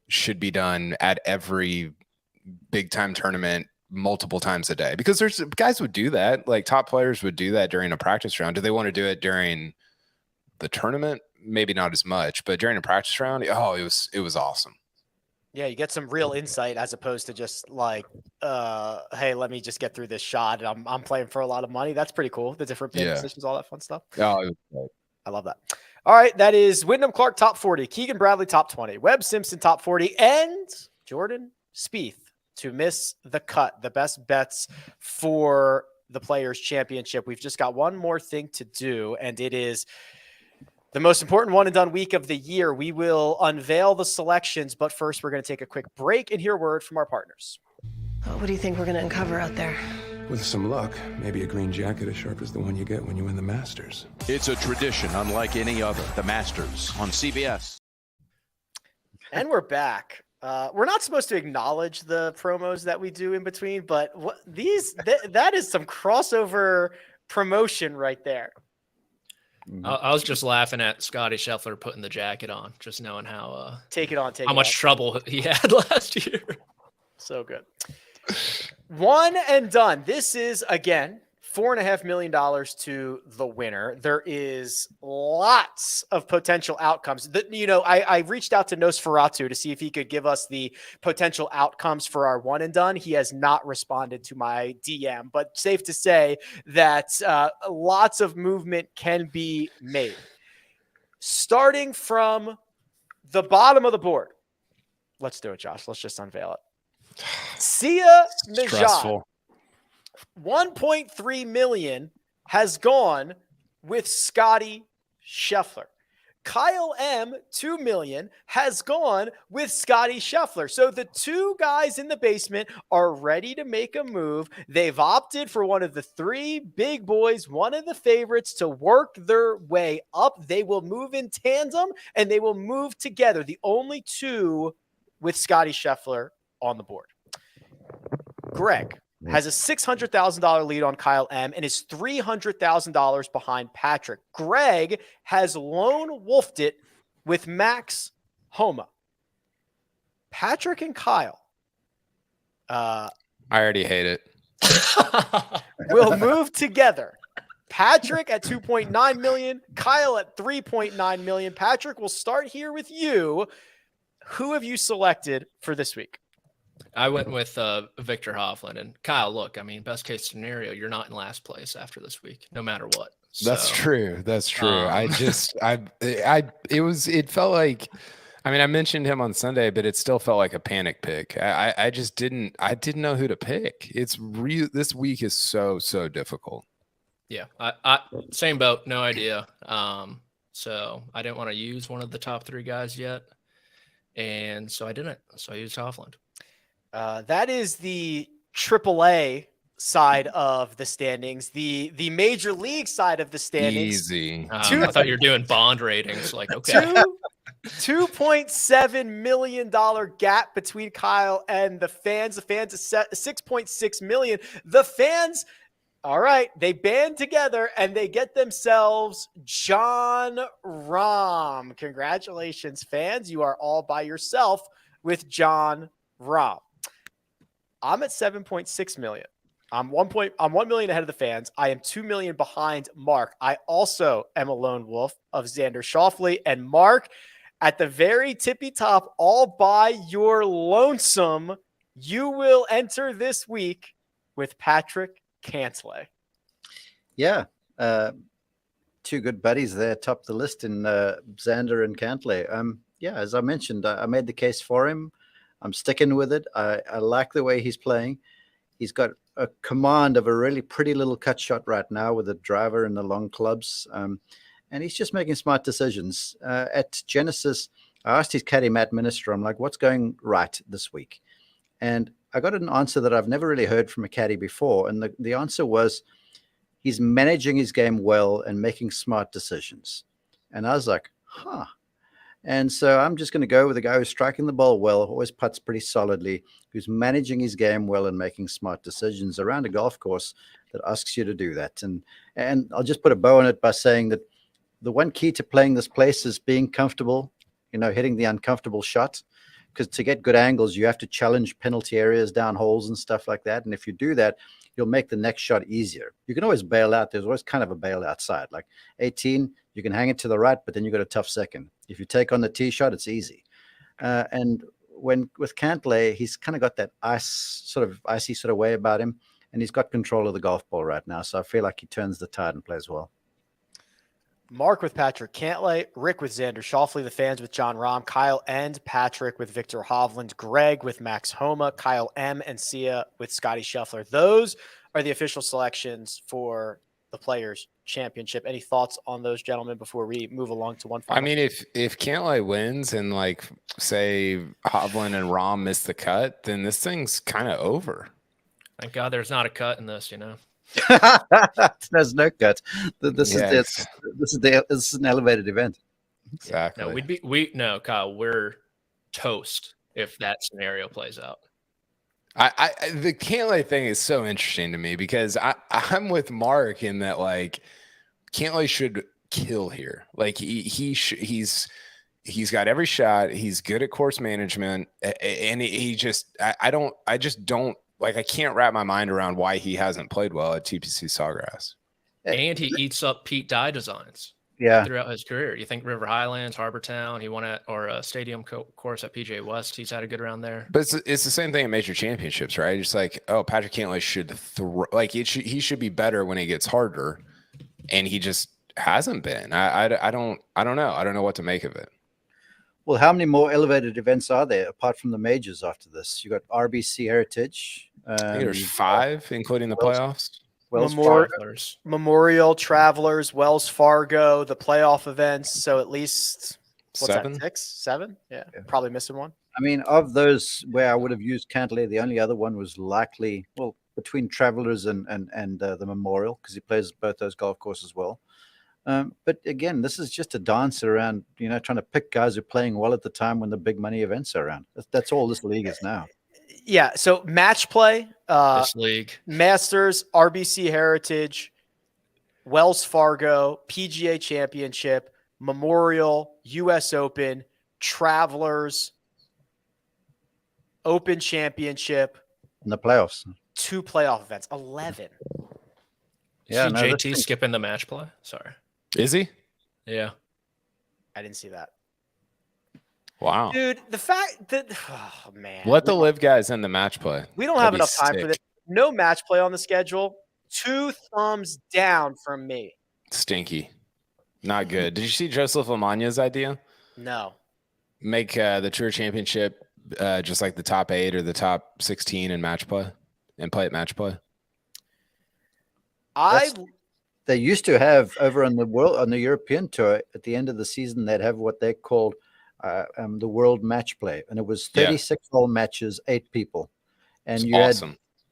should be done at every big time tournament multiple times a day, because there's guys would do that. Like top players would do that during a practice round. Do they want to do it during the tournament? Maybe not as much, but during a practice round, it was awesome. Yeah, you get some real insight as opposed to just like, hey, let me just get through this shot. And I'm playing for a lot of money. That's pretty cool. The different pin positions, all that fun stuff. Oh, I love that. All right, that is Wyndham Clark top 40, Keegan Bradley top 20, Webb Simpson top 40, and Jordan Spieth to miss the cut. The best bets for the Players Championship. We've just got one more thing to do, and it is the most important one and done week of the year. We will unveil the selections, but first we're going to take a quick break and hear a word from our partners. What do you think we're going to uncover out there? With some luck, maybe a green jacket as sharp as the one you get when you win the Masters. It's a tradition unlike any other. The Masters on CBS. And we're back. We're not supposed to acknowledge the promos that we do in between, but that is some crossover promotion right there. I was just laughing at Scotty Scheffler putting the jacket on, just knowing how how much trouble he had last year. So good. One and done. This is again $4.5 million to the winner. There is lots of potential outcomes. I reached out to Nosferatu to see if he could give us the potential outcomes for our one and done. He has not responded to my DM, but safe to say that lots of movement can be made. Starting from the bottom of the board. Let's do it, Josh. Let's just unveil it. Sia Nejad. 1.3 million has gone with Scotty Scheffler. Kyle M, 2 million, has gone with Scotty Scheffler. So the two guys in the basement are ready to make a move. They've opted for one of the three big boys, one of the favorites, to work their way up. They will move in tandem and they will move together. The only two with Scotty Scheffler on the board. Greg has a $600,000 lead on Kyle M and is $300,000 behind Patrick. Greg has lone wolfed it with Max Homa. Patrick and Kyle. I already hate it. Will move together. Patrick at 2.9 million, Kyle at 3.9 million. Patrick, we'll start here with you. Who have you selected for this week? I went with Victor Hovland. And Kyle, look, I mean, best case scenario, you're not in last place after this week, no matter what. So, That's true. It felt like, I mean, I mentioned him on Sunday, but it still felt like a panic pick. I didn't know who to pick. This week is so difficult. Yeah. I same boat, no idea. So I didn't want to use one of the top three guys yet. And so I didn't. So I used Hovland. That is the AAA side of the standings. The major league side of the standings. Easy. I thought you were doing bond ratings. Like, okay. $2.7 million gap between Kyle and the fans. The fans is set 6.6 million. The fans, all right, they band together and they get themselves Jon Rahm. Congratulations, fans. You are all by yourself with Jon Rahm. I'm at 7.6 million. I'm 1 million ahead of the fans. I am 2 million behind Mark. I also am a lone wolf of Xander Schauffele. And Mark, at the very tippy top, all by your lonesome, you will enter this week with Patrick Cantlay. Yeah. Two good buddies there top the list in Xander and Cantlay. Yeah, as I mentioned, I made the case for him. I'm sticking with it. I like the way he's playing. He's got a command of a really pretty little cut shot right now with the driver and the long clubs. And he's just making smart decisions. At Genesis, I asked his caddy, Matt Minister, I'm like, what's going right this week? And I got an answer that I've never really heard from a caddy before. And the answer was, he's managing his game well and making smart decisions. And I was like, huh. And so I'm just going to go with a guy who's striking the ball well, always putts pretty solidly, who's managing his game well and making smart decisions around a golf course that asks you to do that. And I'll just put a bow on it by saying that the one key to playing this place is being comfortable, hitting the uncomfortable shot. Because to get good angles, you have to challenge penalty areas, down holes and stuff like that. And if you do that, you'll make the next shot easier. You can always bail out. There's always kind of a bail outside. Like 18, you can hang it to the right, but then you got a tough second. If you take on the tee shot, it's easy. And with Cantlay, he's kind of got that icy sort of way about him, and he's got control of the golf ball right now. So I feel like he turns the tide and plays well. Mark with Patrick Cantlay, Rick with Xander Schauffele, the fans with Jon Rahm, Kyle and Patrick with Victor Hovland, Greg with Max Homa, Kyle M. and Sia with Scotty Scheffler. Those are the official selections for the Players Championship. Any thoughts on those gentlemen before we move along to one final? I mean, if Cantlay wins and say Hovland and Rahm miss the cut, then this thing's kind of over. Thank God there's not a cut in this, There's no cut. This is an elevated event. Exactly. No, Kyle, we're toast if that scenario plays out. The Cantlay thing is so interesting to me because I'm with Mark in that Cantlay should kill here. He's got every shot. He's good at course management, and I can't wrap my mind around why he hasn't played well at TPC Sawgrass. And he eats up Pete Dye designs. Yeah. Throughout his career. You think River Highlands, Harbor Town, he won a stadium course at PGA West. He's had a good round there. But it's the same thing at major championships, right? It's Patrick Cantlay should he should be better when he gets harder, and he just hasn't been. I don't know. I don't know what to make of it. Well, how many more elevated events are there apart from the majors after this? You got RBC Heritage. I think there's 5, including the playoffs. Memorial, Travelers, Wells Fargo, the playoff events. So at least 7? 6, 7? Yeah, probably missing one. I mean, of those where I would have used Cantlay, the only other one was likely, between Travelers and the Memorial, because he plays both those golf courses well. But again, this is just a dance around, trying to pick guys who are playing well at the time when the big money events are around. That's all this league is now. Yeah. So match play, this league, Masters, RBC Heritage, Wells Fargo, PGA Championship, Memorial, US Open, Travelers, Open Championship, and the playoffs. 2 playoff events, 11. Yeah, JT skipping the match play. Sorry. Is he? Yeah. I didn't see that. Wow. Dude, the fact that, oh, man. Let the live guys in the match play. We don't have enough time for this. No match play on the schedule. 2 thumbs down from me. Stinky. Not good. Did you see Joseph Lamagna's idea? No. Make the Tour Championship just like the top 8 or the top 16 in match play and play at match play. They used to have over on the European Tour at the end of the season, they'd have what they called the World Match Play, and it was 36 hole matches, 8 people, and you had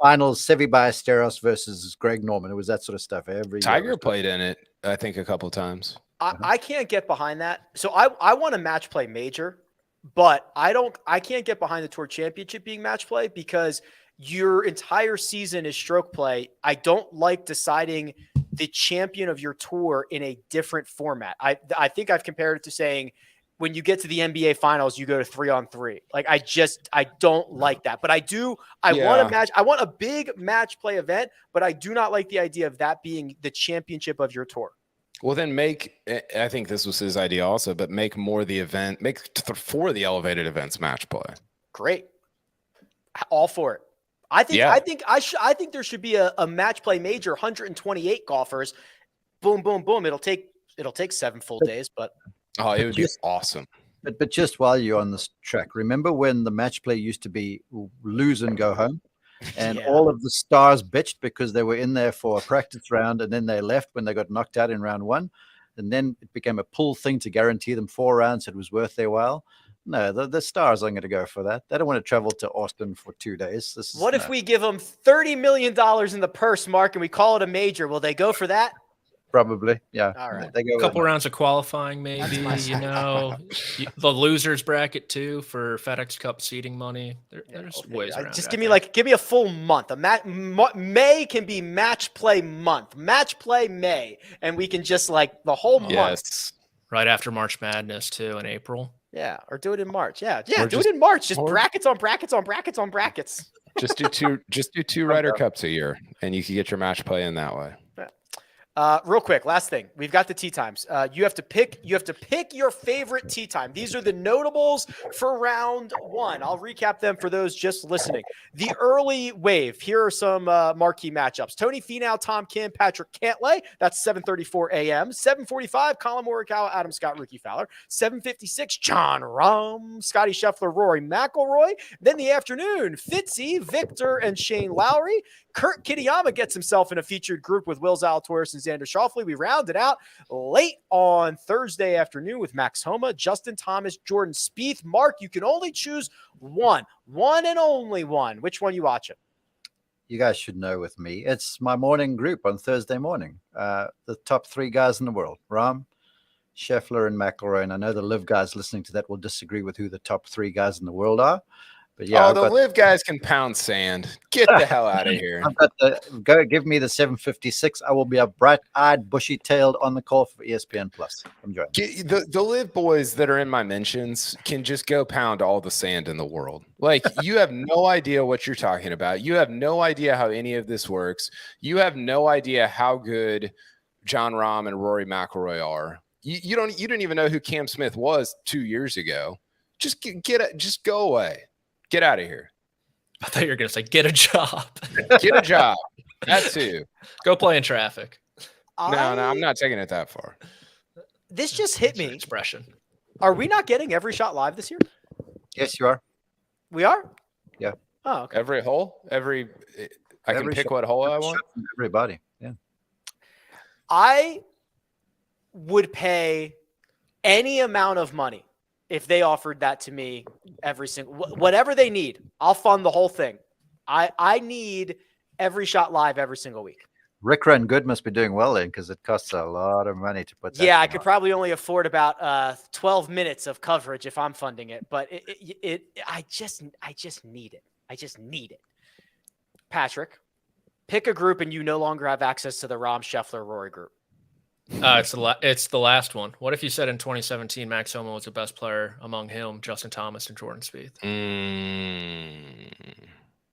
finals. Sevi Ballesteros versus Greg Norman. It was that sort of stuff. Tiger played in it, I think, a couple times. I can't get behind that. So I want a match play major, but I can't get behind the Tour Championship being match play because your entire season is stroke play. I don't like deciding the champion of your tour in a different format. I think I've compared it to saying when you get to the NBA finals, you go to 3-on-3. Like, I don't like that, but I want a big match play event, but I do not like the idea of that being the championship of your tour. Well, then I think this was his idea also, but make more the event, for the elevated events match play. Great. All for it. I think there should be a match play major, 128 golfers. Boom, boom, boom. It'll take 7 full days, but it would be awesome. But just while you're on this track, remember when the match play used to be lose and go home? And all of the stars bitched because they were in there for a practice round and then they left when they got knocked out in round 1. And then it became a pull thing to guarantee them 4 rounds. It was worth their while. No, the stars aren't going to go for that. They don't want to travel to Austin for 2 days. What if we give them $30 million in the purse, Mark, and we call it a major? Will they go for that? Probably, yeah. All right. They go a couple rounds of qualifying, maybe. The losers bracket too for FedEx Cup seating money. There's ways around. Just give me a full month. May can be match play month, match play May, and we can just like the whole month. Right after March Madness too in April. Yeah, or do it in March. Yeah, do it in March. Just brackets on brackets on brackets on brackets. Just do two Ryder Cups a year, and you can get your match play in that way. Real quick, last thing. We've got the tee times. You have to pick your favorite tee time. These are the notables for round 1. I'll recap them for those just listening. The early wave. Here are some marquee matchups. Tony Finau, Tom Kim, Patrick Cantlay. That's 7:34 a.m. 7:45, Colin Morikawa, Adam Scott, Ricky Fowler. 7:56, Jon Rahm, Scotty Scheffler, Rory McIlroy. Then the afternoon, Fitzy, Victor, and Shane Lowry. Kurt Kitayama gets himself in a featured group with Will Zalatoris and Xander Schauffele. We round it out late on Thursday afternoon with Max Homa, Justin Thomas, Jordan Spieth. Mark, you can only choose one and only one. Which one you watching? You guys should know with me. It's my morning group on Thursday morning. The top 3 guys in the world, Rahm, Scheffler, and McIlroy. And I know the live guys listening to that will disagree with who the top 3 guys in the world are. But yeah, the live guys can pound sand. Get the hell out of here. Go give me the 756. I will be a bright-eyed, bushy-tailed on the call for ESPN Plus. I'm joining. The live boys that are in my mentions can just go pound all the sand in the world. Like, you have no idea what you're talking about. You have no idea how any of this works. You have no idea how good Jon Rahm and Rory McIlroy are. You didn't even know who Cam Smith was 2 years ago. Just go away. Get out of here. I thought you were going to say, get a job. Get a job. That too. Go play in traffic. No, I'm not taking it that far. This just hit me. Expression. Are we not getting every shot live this year? Yes, you are. We are? Yeah. Oh, okay. Every hole? I can pick what hole I want? Everybody. Yeah. I would pay any amount of money if they offered that to me every single, whatever they need, I'll fund the whole thing. I need every shot live every single week. Rick Run Good must be doing well then, because it costs a lot of money to put that. Yeah, I could probably only afford about 12 minutes of coverage if I'm funding it, but I just need it. I just need it. Patrick, pick a group and you no longer have access to the Rahm, Scheffler, Rory group. It's the last one. What if you said in 2017 Max Homa was the best player among him, Justin Thomas, and Jordan Spieth?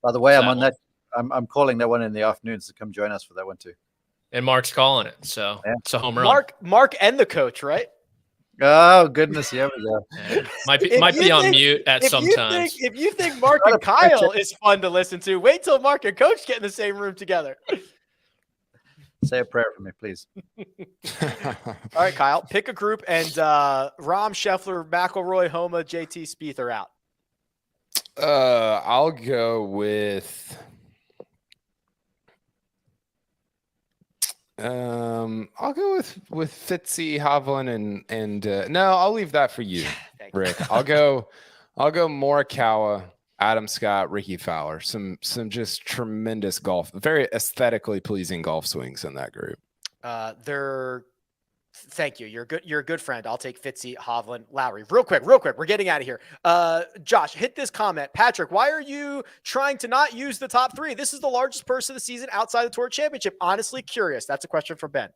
By the way, I'm on that. I'm calling that one in the afternoons to come join us for that one too. And Mark's calling it, so it's a home run. Mark, and the coach, right? Oh goodness, yeah, we go. Yeah. Might be on mute at some times. If you think Mark and Kyle is fun to listen to, wait till Mark and Coach get in the same room together. Say a prayer for me, please. All right, Kyle, pick a group, and Rahm, Scheffler, McIlroy, Homa, JT, Spieth are out. I'll go with Fitzy, Hovland, and no, I'll leave that for you, Rick. I'll go Morikawa, Adam Scott, Ricky Fowler. Some just tremendous golf, very aesthetically pleasing golf swings in that group. Thank you. You're a good friend. I'll take Fitzy, Hovland, Lowry. Real quick. We're getting out of here. Josh, hit this comment. Patrick, why are you trying to not use the top 3? This is the largest purse of the season outside the Tour Championship. Honestly curious. That's a question from Ben.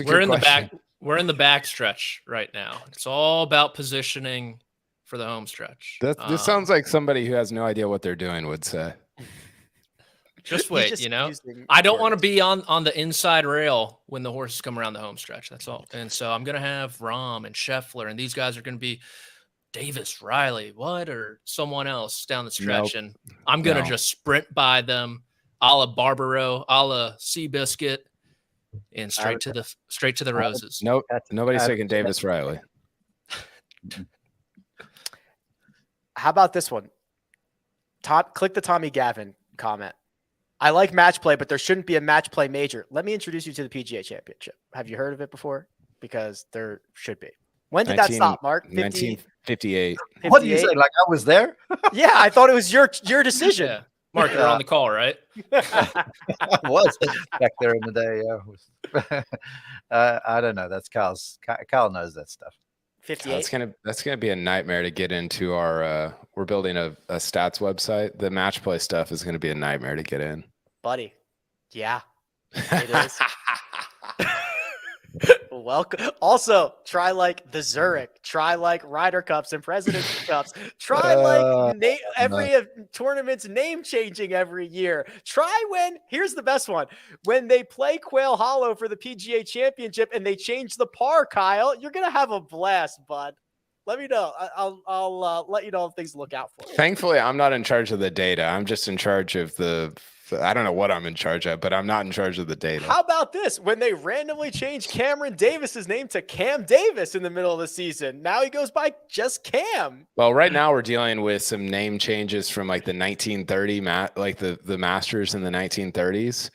We're in the We're in the back stretch right now. It's all about positioning for the home stretch. This sounds like somebody who has no idea what they're doing would say. Just wait, I don't want to be on the inside rail when the horses come around the home stretch. That's all. And so I'm going to have Rahm and Scheffler, and these guys are going to be Davis, Riley, or someone else down the stretch. Nope. And I'm going to just sprint by them a la Barbaro, a la Seabiscuit, and straight to the roses. Nope. Nobody's taking Davis Riley. How about this one? Click the Tommy Gavin comment. I like match play, but there shouldn't be a match play major. Let me introduce you to the PGA Championship. Have you heard of it before? Because there should be. When did that stop, Mark? 1958. What do you say? Like I was there? Yeah, I thought it was your decision. Yeah. Mark, you're on the call, right? I was back there in the day. I don't know. That's Kyle knows that stuff. 58. That's gonna be a nightmare to get into our. We're building a stats website. The match play stuff is gonna be a nightmare to get in, buddy. Yeah, it is. Welcome. Also, try like the Zurich. Try like Ryder Cups and President's Cups. Try like every tournament's name changing every year. Try here's the best one. When they play Quail Hollow for the PGA Championship and they change the par, Kyle, you're gonna have a blast, bud. Let me know. I'll let you know if things look out for you. Thankfully, I'm not in charge of the data. I'm just in charge of I don't know what I'm in charge of, but I'm not in charge of the data. How about this? When they randomly change Cameron Davis's name to Cam Davis in the middle of the season, now he goes by just Cam. Well, right now we're dealing with some name changes from like the 1930 like the Masters in the 1930s.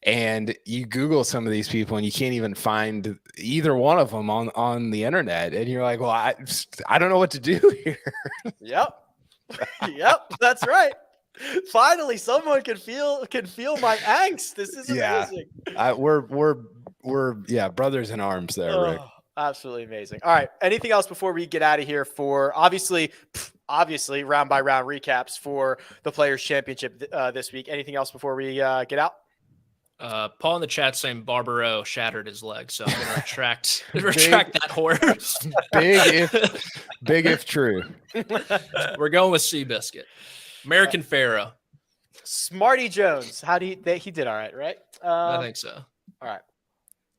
And you Google some of these people and you can't even find either one of them on the internet. And you're like, well, I don't know what to do here. Yep. Yep. That's right. Finally, someone can feel my angst. This is amazing. We're brothers in arms there, Rick. Absolutely amazing. All right. Anything else before we get out of here for obviously round by round recaps for the Players Championship this week? Anything else before we get out? Paul in the chat saying Barbaro shattered his leg, so I'm going to retract that horse. Big if true. We're going with Seabiscuit. American Pharaoh. Smarty Jones. He did all right, right? I think so. All right.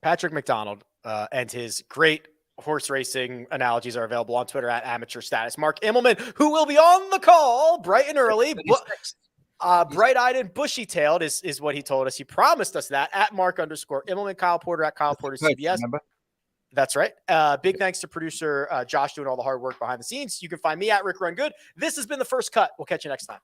Patrick McDonald and his great horse racing analogies are available on Twitter at Amateur Status. Mark Immelman, who will be on the call bright and early. Bright-eyed and bushy-tailed is what he told us. He promised us that at Mark_Immelman, Kyle Porter at Kyle Porter CBS. Remember? That's right. Big thanks to producer Josh doing all the hard work behind the scenes. You can find me at Rick Run Good. This has been The First Cut. We'll catch you next time.